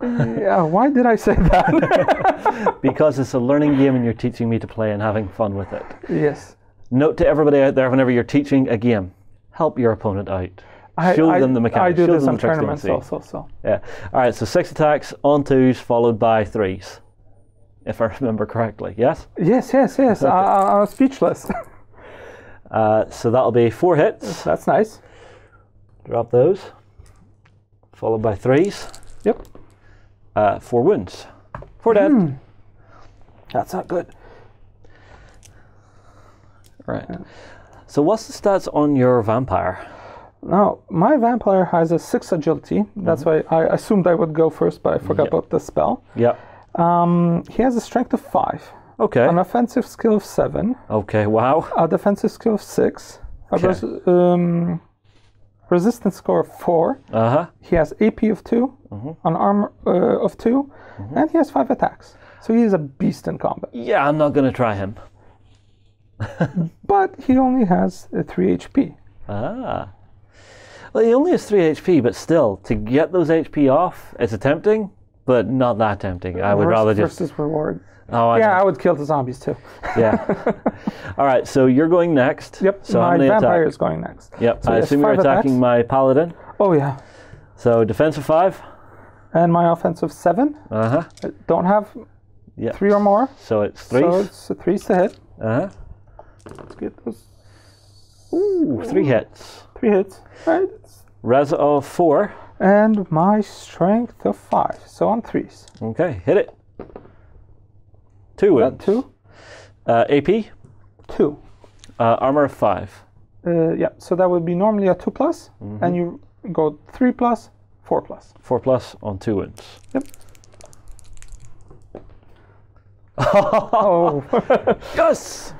Yeah, why did I say that? Because it's a learning game and you're teaching me to play and having fun with it. Yes. Note to everybody out there, whenever you're teaching a game, help your opponent out. Show them the mechanics. I do this on tournaments also. So. Yeah. All right, so 6 attacks on 2s followed by 3s. if I remember correctly. Yes? Yes. I'm speechless. So that'll be 4 hits. That's nice. Drop those. Followed by 3s. Yep. 4 wounds. 4 dead. That's not good. Right. So what's the stats on your vampire? Now, my vampire has a 6 agility. That's why I assumed I would go first, but I forgot about the spell. Yep. He has a strength of 5. Okay. An offensive skill of 7. Okay, wow. A defensive skill of 6. A resistance score of 4. He has AP of 2. An armor of 2. And he has 5 attacks. So he is a beast in combat. Yeah, I'm not going to try him. But he only has 3 HP. Ah. Well, he only has 3 HP, but still, to get those HP off, it's tempting, but not that tempting. I would rather just... Versus reward. Oh, I would kill the zombies too. Yeah. All right, so you're going next. Yep, so my vampire is going next. Yep, so I assume you're attacking my paladin. Oh, yeah. So defensive 5. And my offensive 7. I don't have 3 or more. So it's 3. So it's 3s to hit. Let's get those. Ooh, 3 hits. 3 hits. Right. Res of 4. And my strength of 5. So on 3s. Okay, hit it. 2 wounds. 2. AP? 2. Armor of 5. Yeah, so that would be normally a 2+, and you go 3+, 4+. 4+ on 2 wounds. Yep. Oh. Yes!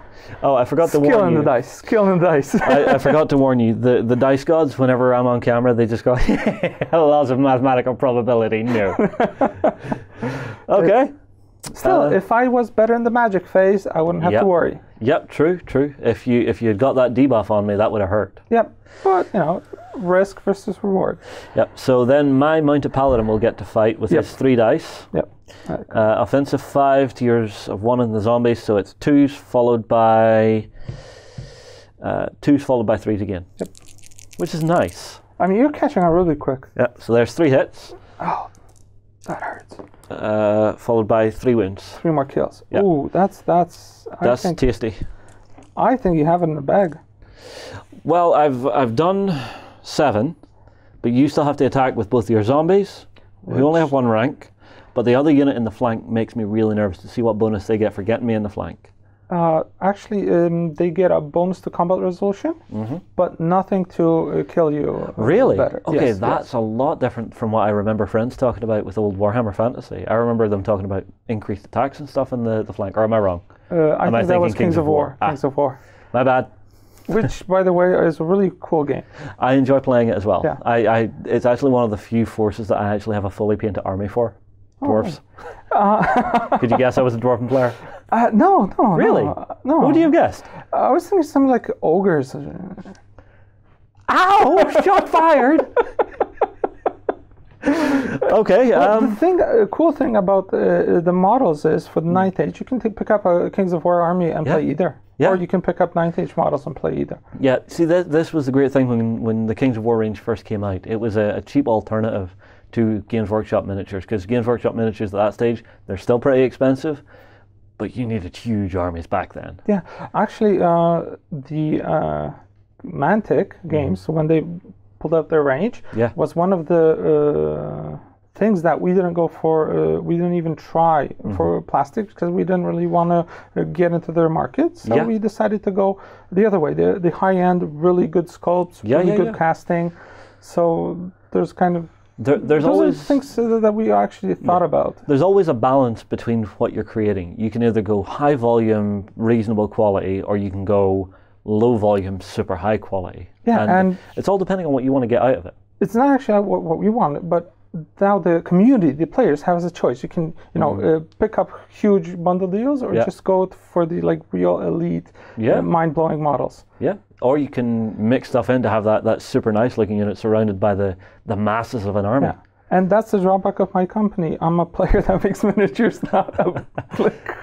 Oh, I forgot to warn you. Skill in the dice. Skill in the dice. I forgot to warn you. The dice gods, whenever I'm on camera, they just go, laws of mathematical probability. No. Okay. Still, if I was better in the magic phase, I wouldn't have to worry. Yep, true. If you had got that debuff on me, that would have hurt. Yep, but, risk versus reward. Yep, so then my mounted paladin will get to fight with his 3 dice. Yep. Offensive 5 to yours of 1 in the zombies, so it's 2s followed by 3s again. Yep. Which is nice. I mean, you're catching on really quick. Yep, so there's 3 hits. Oh, that hurts. Followed by 3 wounds. 3 more kills. Yep. Ooh, that's tasty. I think you have it in the bag. Well, I've done 7, but you still have to attack with both your zombies, who only have 1 rank, but the other unit in the flank makes me really nervous to see what bonus they get for getting me in the flank. Actually, they get a bonus to combat resolution, but nothing to kill you. Really? Better. Okay, yes, that's a lot different from what I remember friends talking about with old Warhammer Fantasy. I remember them talking about increased attacks and stuff in the flank, or am I wrong? I think that was Kings of War. Kings of War. My bad. Which, by the way, is a really cool game. I enjoy playing it as well. Yeah. It's actually one of the few forces that I actually have a fully painted army for. Dwarves. Could you guess I was a dwarven player? No. Really? No. What would you have guessed? I was thinking something like ogres. Ow! Shot fired! Okay. The cool thing about the models is for the 9th Age, you can pick up a Kings of War army and play either. Yeah. Or you can pick up 9th Age models and play either. Yeah, see, this was the great thing when the Kings of War range first came out. It was a cheap alternative to Games Workshop miniatures, because Games Workshop miniatures at that stage, they're still pretty expensive, but you needed huge armies back then. Yeah, actually, the Mantic games, when they pulled out their range, was one of the things that we didn't go for. We didn't even try for plastic because we didn't really want to get into their market. So we decided to go the other way, the high-end, really good sculpts, really good casting. So there's kind of there's always things that we actually thought about. There's always a balance between what you're creating. You can either go high volume, reasonable quality, or you can go low volume, super high quality. Yeah, and it's all depending on what you want to get out of it. It's not actually what we want, but now the community, the players have a choice. You can, pick up huge bundle deals, or just go for the real elite, mind-blowing models. Yeah, or you can mix stuff in to have that super nice looking unit surrounded by the masses of an army. Yeah. And that's the drawback of my company. I'm a player that makes miniatures, not a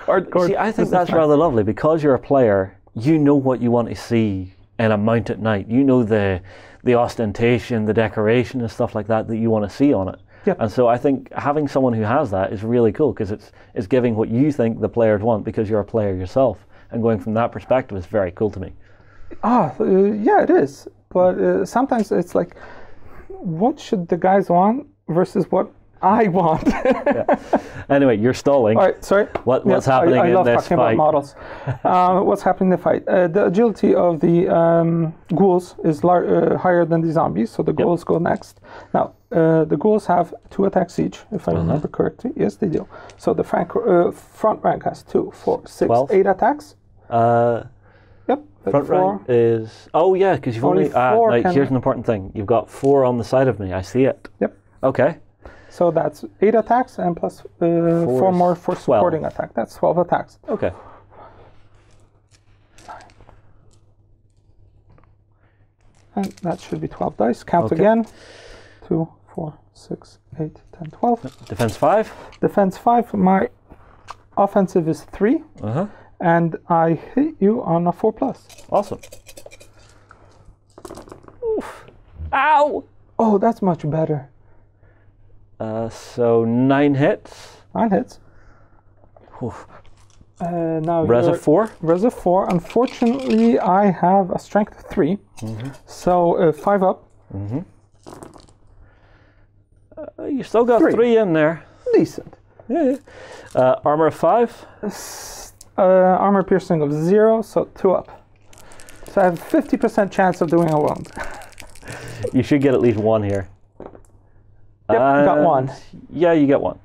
hardcore. See, I think that's rather lovely, because you're a player. You know what you want to see in a mounted knight. You know the ostentation, the decoration and stuff like that you want to see on it. Yep. And so I think having someone who has that is really cool because it's giving what you think the players want because you're a player yourself. And going from that perspective is very cool to me. Yeah, it is. But sometimes it's like, what should the guys want versus what I want? Yeah. Anyway, you're stalling. All right, sorry. What's happening I in love this talking fight? about models. What's happening in the fight? The agility of the ghouls is higher than the zombies, so the ghouls go next. Now, the ghouls have 2 attacks each, if I remember correctly. Yes, they do. So the front rank has 2, 4, 6, 12. 8 attacks. Yep. Front rank is... Oh, yeah, because you've only... here's an important thing. You've got 4 on the side of me. I see it. Yep. Okay. So that's 8 attacks and plus 4 more for supporting attack. That's 12 attacks. Okay. And that should be 12 dice. Count again. 2, 4, 6, 8, 10, 12. Defense 5? Defense 5. My offensive is 3. And I hit you on a 4+. Awesome. Oof. Ow! Oh, that's much better. So 9 hits. 9 hits. Oof. Now Res of 4? Res of 4. Unfortunately, I have a strength of 3. So 5 up. You still got 3 in there. Decent. Yeah. Armor of 5? Armor piercing of 0, so 2 up. So I have 50% chance of doing a wound. You should get at least 1 here. Yep, got 1. Yeah, you get 1.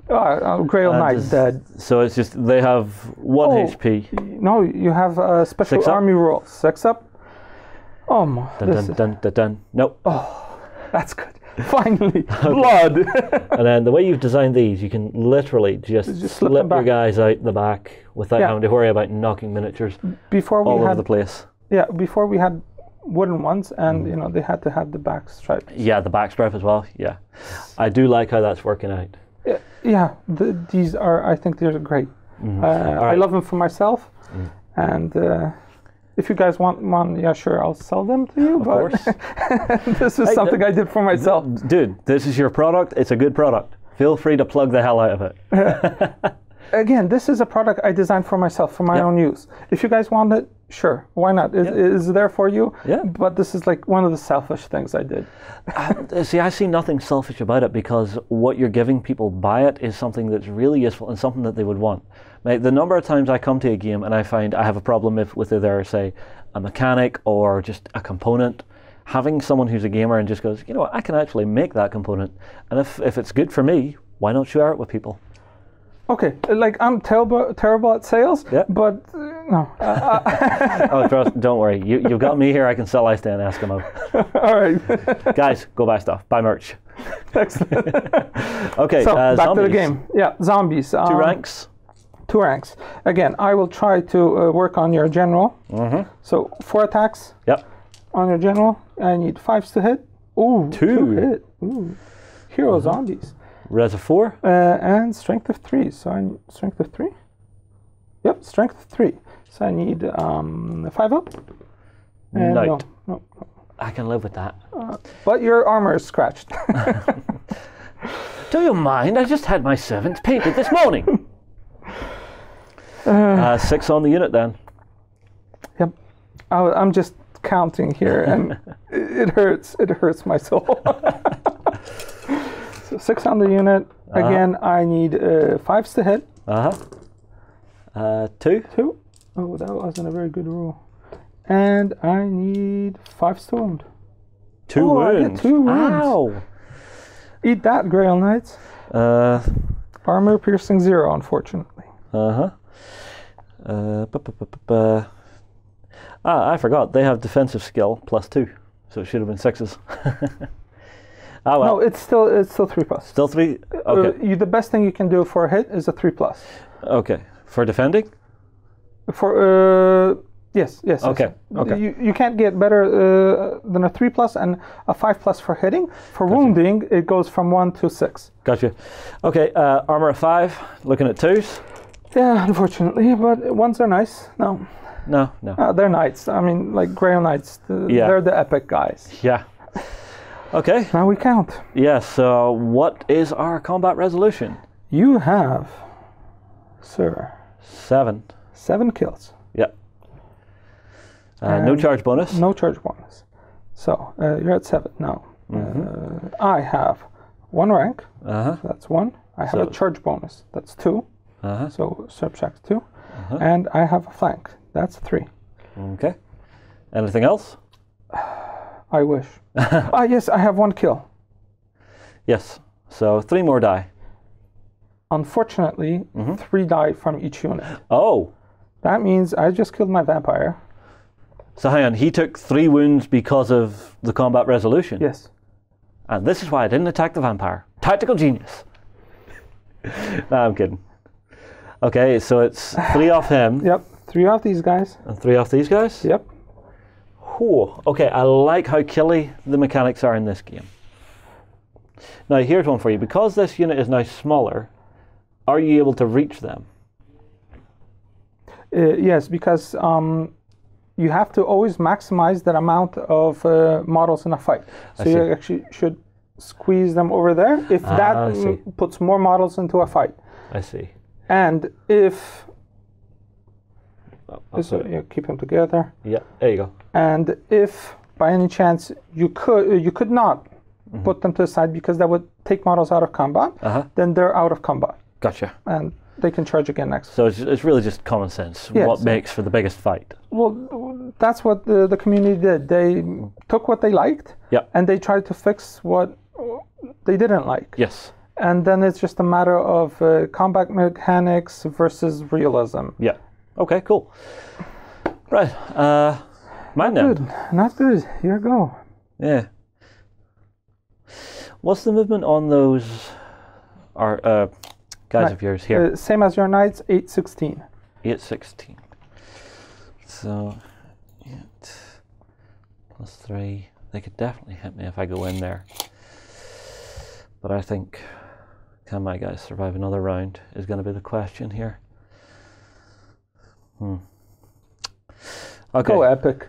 Grail Knights dead. So it's just they have 1 HP. No, you have a special army rule. 6 up. Oh my. Dun. Nope. Oh, that's good. Finally, blood. And then the way you've designed these, you can literally just slip your guys out the back without having to worry about knocking miniatures all over the place. Yeah, before we had wooden ones, and you know they had to have the back stripe. Yeah, the back stripe as well. Yeah, I do like how that's working out. Yeah, these are. I think they're great. I love them for myself, and if you guys want one, yeah, sure, I'll sell them to you. Of course. This is something I did for myself. Dude, this is your product. It's a good product. Feel free to plug the hell out of it. Again, this is a product I designed for myself, for my own use. If you guys want it, sure, why not? It is there for you. Yeah. But this is like one of the selfish things I did. See, I see nothing selfish about it because what you're giving people by it is something that's really useful and something that they would want. Like, the number of times I come to a game and I find I have a problem with either, say, a mechanic or just a component, having someone who's a gamer and just goes, you know what, I can actually make that component. And if it's good for me, why not share it with people? Okay, like I'm terrible at sales, but no. Oh, trust, don't worry. You've got me here. I can sell ice to an Eskimo. All right. Guys, go buy stuff. Buy merch. Excellent. Okay, so back zombies. to the game. Yeah, zombies. 2 ranks. 2 ranks. Again, I will try to work on your general. So 4 attacks. Yep. On your general. I need 5s to hit. Ooh, 2 hit. Ooh. Hero zombies. Res of 4. And strength of 3. So I need strength of 3. Yep, strength of 3. So I need 5 up. And Knight. No. I can live with that. But your armor is scratched. Do you mind? I just had my servants painted this morning. 6 on the unit then. Yep. I'm just counting here, and it hurts. It hurts my soul. So 6 on the unit. Again, I need 5s to hit. 2. 2. Oh, that wasn't a very good roll. And I need 5s to wound. 2 wounds. I get 2 wounds. Ow. Eat that, Grail Knights. Armor piercing 0, unfortunately. I forgot. They have defensive skill +2, so it should have been 6s. Oh, well. No, it's still 3+. Still 3? Okay. The best thing you can do for a hit is a 3+. Okay. For defending? For yes. Okay. Yes. Okay. You can't get better than a 3+ and a 5+ for hitting. For wounding, it goes from 1 to 6. Gotcha. Okay. Armor of 5. Looking at 2s. Yeah, unfortunately, but 1s are nice. No. No. They're knights. I mean, like Grail Knights. They're the epic guys. Yeah. Okay. Now we count. Yes, so what is our combat resolution? You have, sir, 7. 7 kills. Yep. No charge bonus. No charge bonus. So you're at 7 now. I have 1 rank. So that's 1. I have a charge bonus. That's 2. So subtract 2. And I have a flank. That's 3. Okay. Anything else? I wish. Yes, I have 1 kill. Yes. So 3 more die. Unfortunately, 3 die from each unit. Oh. That means I just killed my vampire. So hang on, he took 3 wounds because of the combat resolution? Yes. And this is why I didn't attack the vampire. Tactical genius. No, I'm kidding. Okay, so it's 3 off him. Yep, 3 off these guys. And 3 off these guys? Yep. Whew. Okay, I like how killy the mechanics are in this game. Now, here's one for you. Because this unit is now smaller, are you able to reach them? Yes, because you have to always maximize the amount of models in a fight. So you actually should squeeze them over there if that puts more models into a fight. I see. And if... So you keep them together. Yeah, there you go. And if by any chance you could not put them to the side because that would take models out of combat, then they're out of combat. Gotcha. And they can charge again next. So it's really just common sense. Yes. What makes for the biggest fight? Well, that's what the community did. They took what they liked and they tried to fix what they didn't like. Yes. And then it's just a matter of combat mechanics versus realism. Yeah. Okay, cool. Right. Mine then. Good. Not good. Here we go. Yeah. What's the movement on those guys of yours here? Same as your knights, 816. 816. So, 8 plus 3. They could definitely hit me if I go in there. But I think, can my guys survive another round is going to be the question here. Okay. Go epic.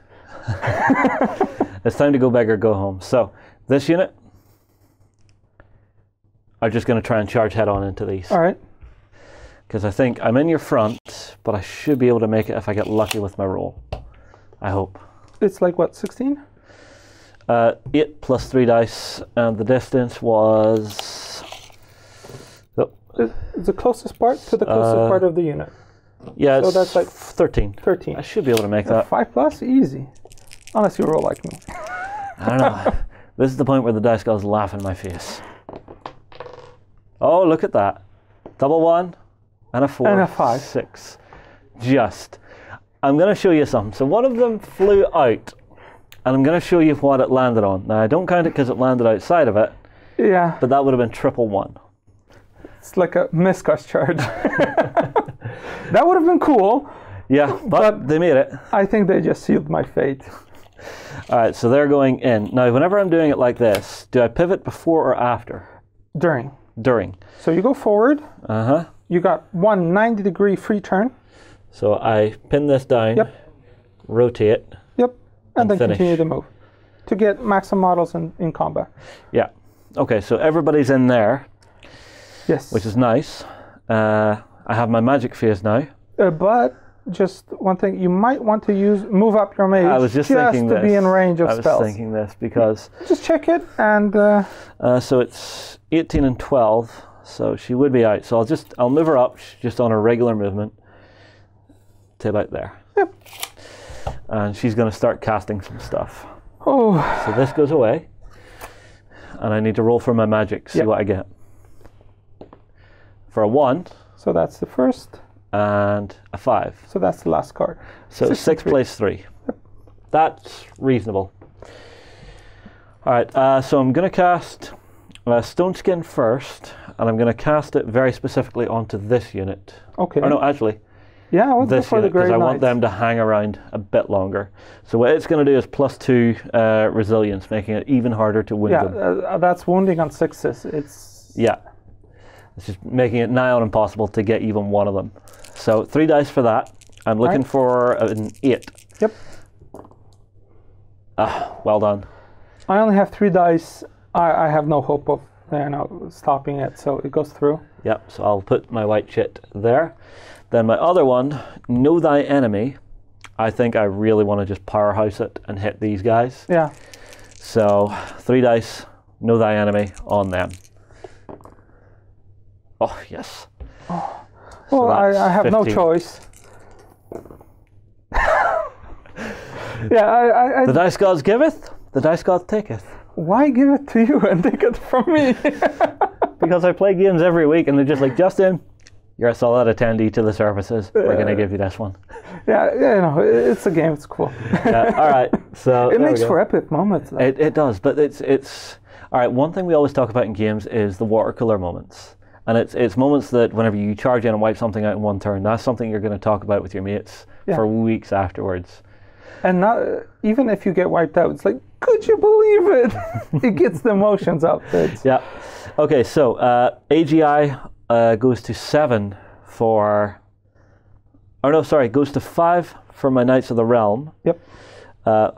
It's time to go big or go home. So, this unit, I'm just going to try and charge head on into these. All right. Because I think I'm in your front, but I should be able to make it if I get lucky with my roll. I hope. It's like what, 16? 8 plus 3 dice, and the distance was... It's the closest part to the closest part of the unit. Yeah, so that's like 13. 13. I should be able to make that. 5 plus? Easy. Unless you roll like me. I don't know. This is the point where the dice goes laugh in my face. Oh, look at that. Double 1 and a 4. And a 5. 6. Just. I'm going to show you something. So one of them flew out, and I'm going to show you what it landed on. Now, I don't count it because it landed outside of it. Yeah. But that would have been triple 1. It's like a miscast charge. That would have been cool. Yeah, but they made it. I think they just sealed my fate. All right, so they're going in. Now, whenever I'm doing it like this, do I pivot before or after? During. During. So you go forward. You got 1 90-degree free turn. So I pin this down. Yep. Rotate. Yep. And then finish. continue to move to get maximum models in combat. Yeah. Okay, so everybody's in there. Yes. Which is nice. I have my magic phase now. But just one thing, you might want to move up your mage. I was just thinking to be in range of spells. I was thinking this because... Just check it and... so it's 18 and 12, so she would be out. So I'll move her up just on a regular movement to about there. Yep. And she's going to start casting some stuff. Oh. So this goes away. And I need to roll for my magic, see what I get. For a 1. So that's the first. And a 5. So that's the last card. So 6 plays 3. Yep. That's reasonable. Alright, so I'm going to cast Stone Skin first, and I'm going to cast it very specifically onto this unit. Okay. Or no, actually, yeah, I want this unit, because I want them to hang around a bit longer. So what it's going to do is +2 resilience, making it even harder to wound them. Yeah, that's wounding on 6s. Yeah. It's just making it nigh on impossible to get even one of them. So 3 dice for that. I'm looking for an 8. Yep. Well done. I only have 3 dice I have no hope of stopping it, so it goes through. Yep, so I'll put my white chit there. Then my other one, Know Thy Enemy. I think I really want to just powerhouse it and hit these guys. Yeah. So 3 dice, Know Thy Enemy on them. Oh, yes. Oh. Well, I have 15. No choice. Yeah, the dice gods giveth, the dice gods taketh. Why give it to you and take it from me? Because I play games every week and they're just like, Justin, you're a solid attendee to the services. We're going to give you this one. Yeah, it's a game. It's cool. Yeah, all right. So it makes for epic moments. Though. It does, but it's all right. One thing we always talk about in games is the water cooler moments, and it's moments that whenever you charge in and wipe something out in one turn, that's something you're going to talk about with your mates for weeks afterwards. And not even if you get wiped out, it's like, could you believe it? It gets the emotions up. Yeah. Okay, so AGI goes to 7 for... Oh, no, sorry, goes to 5 for my Knights of the Realm. Yep.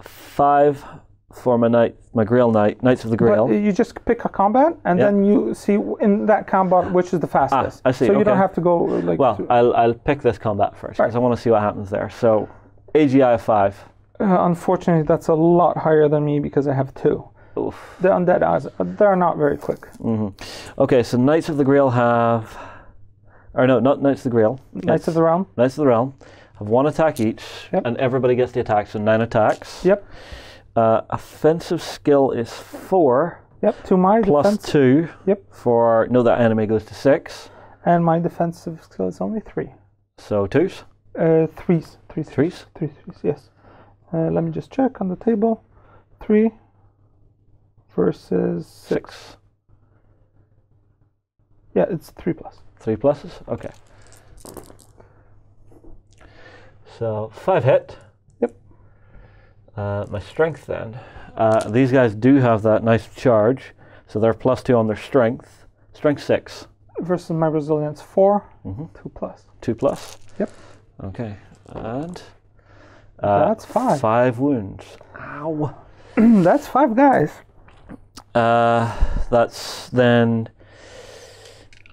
5 for my Grail Knights of the Grail. But you just pick a combat, and then you see in that combat which is the fastest. I see, so you don't have to go like... Well, I'll pick this combat first, because I want to see what happens there. So, AGI of 5. Unfortunately, that's a lot higher than me because I have 2. Oof. The undead eyes, they're not very quick. Mm-hmm. Okay, so Knights of the Grail have... Or no, not Knights of the Grail. Knights of the Realm. Knights of the Realm have 1 attack each, and everybody gets the attack, so 9 attacks. Yep. Offensive skill is 4. Yep, to my plus defense. 2. Yep. For Know That Enemy goes to 6. And my defensive skill is only 3. So 2s? 3s. 3s? 3s, yes. Let me just check on the table. 3 versus 6. Yeah, it's 3 plus. 3 pluses? Okay. So 5 hit. Yep. My strength then. These guys do have that nice charge, so they're plus 2 on their strength. Strength 6. Versus my resilience 4. 2 plus. 2 plus? Yep. Okay. And that's 5. 5 wounds. Ow. That's 5 guys. That's then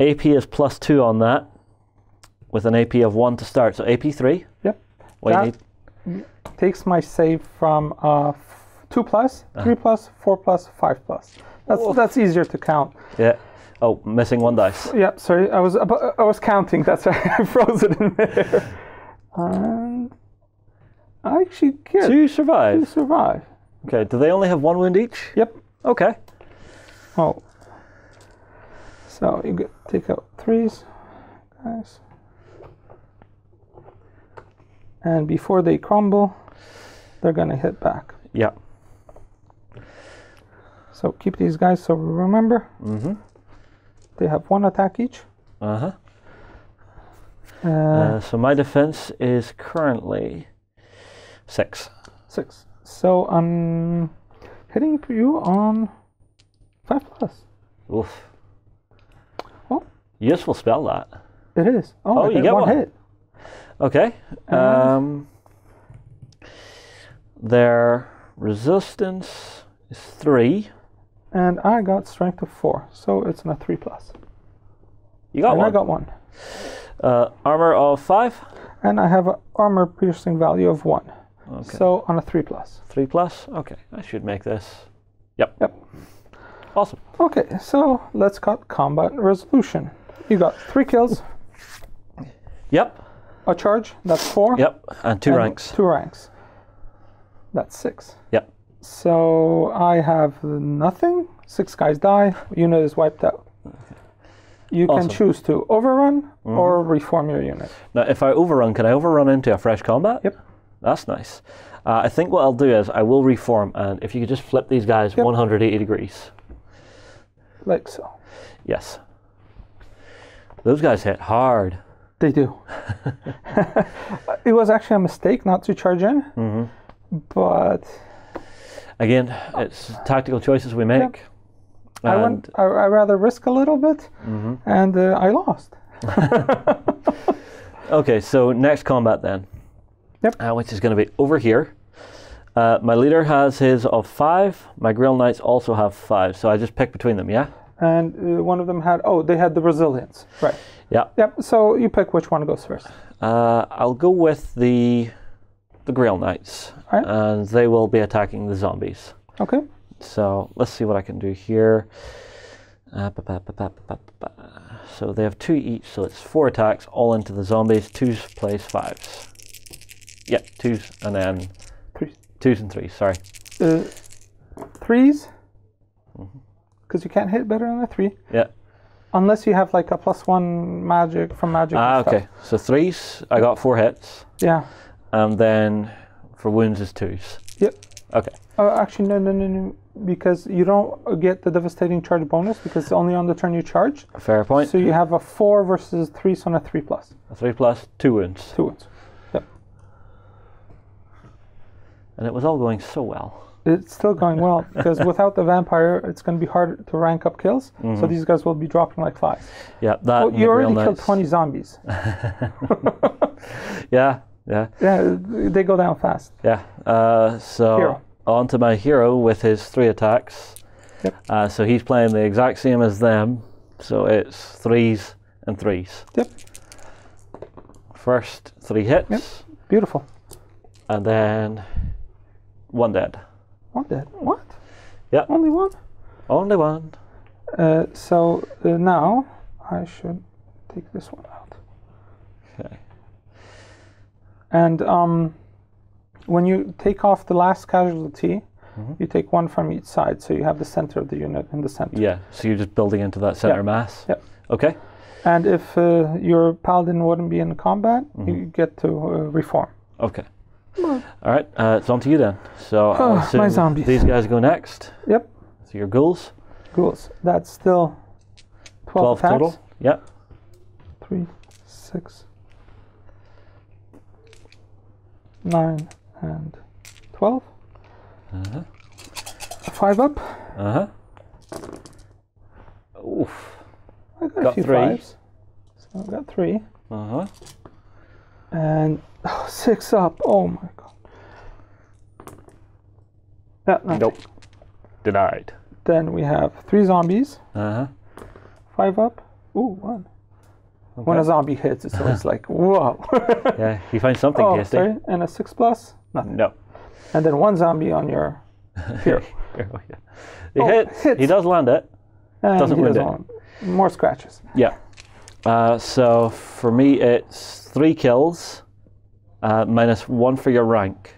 AP is plus 2 on that, with an AP of 1 to start. So AP 3. Yep. What do you need? Takes my save from 2 plus, 3 plus, 4 plus, 5 plus. That's easier to count. Yeah. Oh, missing 1 dice. Yep. Sorry, I was counting. That's why I froze it in there. And I actually get 2 survive. 2 survive. Okay. Do they only have 1 wound each? Yep. Okay. Oh. So you take out 3s, guys. And before they crumble, they're gonna hit back. Yeah. So keep these guys so we remember. They have 1 attack each. So my defense is currently 6. 6. So I'm hitting you on 5 plus. Oof. Oh. Useful spell that. It is. Oh, you get 1 hit. Okay. Their resistance is 3. And I got strength of 4, so it's a 3 plus. You got 1. I got 1. Armor of 5. And I have an armor piercing value of 1. Okay. So on a 3 plus. 3 plus? Okay, I should make this. Yep. Awesome. Okay, so let's cut combat resolution. You got 3 kills. Yep. A charge, that's 4. Yep, and 2 ranks. 2 ranks. That's 6. Yep. So I have nothing. 6 guys die. Unit is wiped out. Okay. You can choose to overrun or reform your unit. Now, if I overrun, can I overrun into a fresh combat? Yep. That's nice. I think what I'll do is I will reform, and if you could just flip these guys 180 degrees. Like so. Yes. Those guys hit hard. They do. It was actually a mistake not to charge in, but... Again, it's tactical choices we make. I rather risk a little bit, and I lost. Okay, so next combat then. Yep. Which is going to be over here. My leader has his of 5. My Grail Knights also have 5. So I just pick between them, yeah? And one of them had, they had the resilience. Right. Yeah. Yep. So you pick which one goes first. I'll go with the Grail Knights. Right. And they will be attacking the zombies. Okay. So let's see what I can do here. So they have 2 each, so it's 4 attacks, all into the zombies. 2s plays 5s. Yeah, 2s and then 2s and 3s, sorry. 3s? Because you can't hit better than a 3. Yeah. Unless you have like a +1 magic from magic. Okay. So 3s, I got 4 hits. Yeah. And then for wounds is 2s. Yep. Okay. Actually, no. Because you don't get the devastating charge bonus because it's only on the turn you charge. Fair point. So you have a 4 versus 3, so on a 3+. A 3+, 2 wounds. 2 wounds. Yep. And it was all going so well. It's still going well because without the vampire, it's going to be hard to rank up kills. So these guys will be dropping like flies. Yeah, that. You already killed 20 zombies. Yeah. Yeah, they go down fast. Yeah. So Hero. On to my hero with his 3 attacks. Yep. So he's playing the exact same as them. So it's 3s and 3s. Yep. First 3 hits. Yep. Beautiful. And then 1 dead. 1 dead. What? Yeah. Only 1? Only 1. So now I should take this one out. Okay. And when you take off the last casualty, you take 1 from each side, so you have the center of the unit in the center. Yeah, so you're just building into that center mass? Yep. Okay. And if your paladin wouldn't be in combat, you get to reform. Okay. All right, it's on to you then. So I'll assume my zombies. These guys go next. Yep. So your ghouls? Ghouls. That's still 12 attacks. Total? Yep. 3, 6, 9, and 12. 5 up. Oof. I got a Got few 3. 5s. So I got 3. And 6 up. Oh my god. Yeah, nothing. Nope. Denied. Then we have 3 zombies. 5 up. Ooh, 1. Okay. When a zombie hits, it's always like, whoa. Yeah, you find something tasty. Sorry. And a 6+? Nothing. No. And then 1 zombie on your hero. He hits. He does land it. And Doesn't he wound doesn't it. More scratches. Yeah. So for me, it's 3 kills, minus 1 for your rank.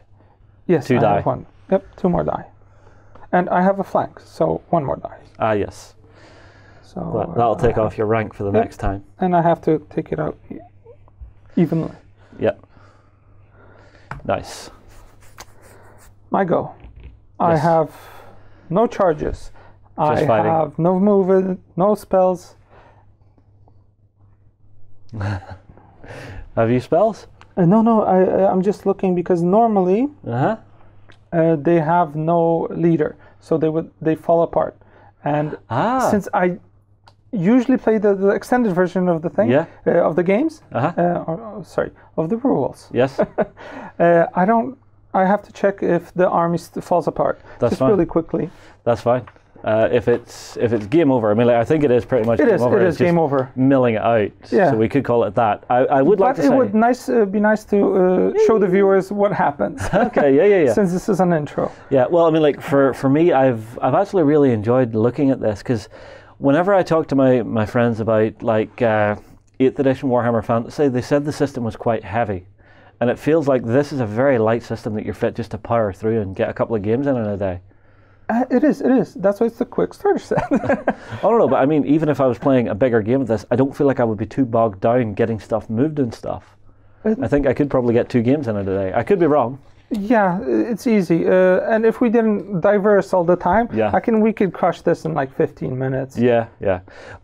Yes, 2 I die. have 1. Yep, 2 more die. And I have a flank, so 1 more die. Yes. So But that'll take off your rank for the next time. And I have to take it out evenly. Yep. Nice. My go. I Yes. have no charges. I fighting. have no movement, no spells. Have you spells? No, I'm just looking because normally they have no leader, so they fall apart. And since I usually play the extended version of the thing, of the games, of the rules. Yes. I have to check if the army falls apart. That's just fine. really quickly. That's fine. If it's game over, I mean, like, I think it is pretty much It game is. over. It It's is game just over. milling it out. Yeah. So we could call it that. I would like But to say. it would be nice to show the viewers what happens. Okay. Yeah. Since this is an intro. Yeah. Well, I mean, like for me, I've actually really enjoyed looking at this because whenever I talk to my friends about like 8th edition Warhammer Fantasy, they said the system was quite heavy. And it feels like this is a very light system that you're fit just to power through and get a couple of games in a day. It is. That's why it's the quick starter set. I don't know, but I mean, even if I was playing a bigger game of this, I don't feel like I would be too bogged down getting stuff moved and stuff. I think I could probably get 2 games in a day. I could be wrong. Yeah, it's easy. And if we didn't diverse all the time, we could crush this in like 15 minutes. Yeah.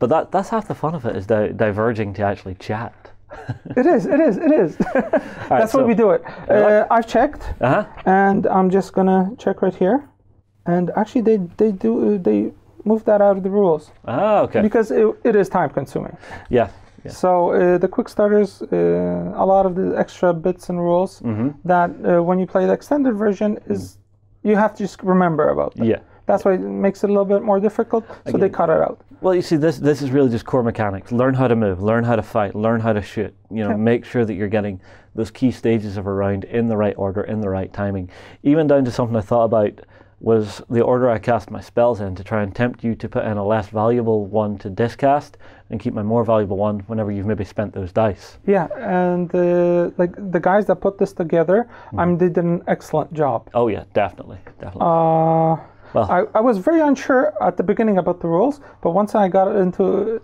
But that's half the fun of it, is diverging to actually chat. It is. That's why we do it. I've checked, and I'm just gonna check right here. And actually, they moved that out of the rules. Okay. Because it is time consuming. Yeah. So the quick starters, a lot of the extra bits and rules that when you play the extended version is you have to just remember about them. Yeah. That's why it makes it a little bit more difficult, so they cut it out. Well, you see, this is really just core mechanics. Learn how to move, learn how to fight, learn how to shoot. You know, make sure that you're getting those key stages of a round in the right order, in the right timing. Even down to something I thought about was the order I cast my spells in, to try and tempt you to put in a less valuable one to discast and keep my more valuable one whenever you've maybe spent those dice. Yeah, and like the guys that put this together, they did an excellent job. Oh yeah, definitely. Well, I was very unsure at the beginning about the rules, but once I got into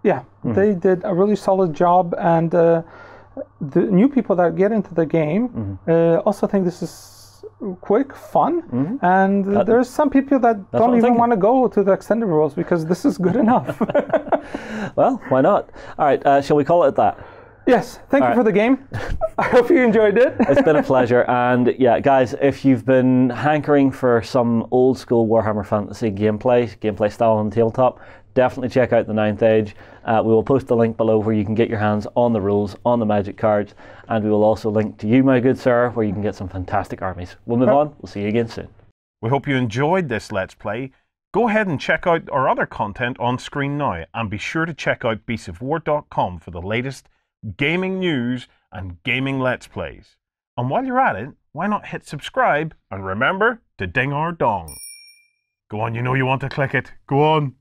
they did a really solid job, and the new people that get into the game also think this is quick, fun, and there's some people that don't even want to go to the extended rules because this is good enough. Well, why not? All right, shall we call it at that? Yes, thank you for the game. I hope you enjoyed it. It's been a pleasure. And yeah, guys, if you've been hankering for some old school Warhammer Fantasy gameplay style on tabletop, definitely check out the 9th Age. We will post the link below where you can get your hands on the rules, on the magic cards, and we will also link to you, my good sir, where you can get some fantastic armies. We'll move on. We'll see you again soon. We hope you enjoyed this Let's Play. Go ahead and check out our other content on screen now, and be sure to check out beastsofwar.com for the latest gaming news and gaming Let's Plays. And while you're at it, why not hit subscribe and remember to ding our dong. Go on, you know you want to click it. Go on.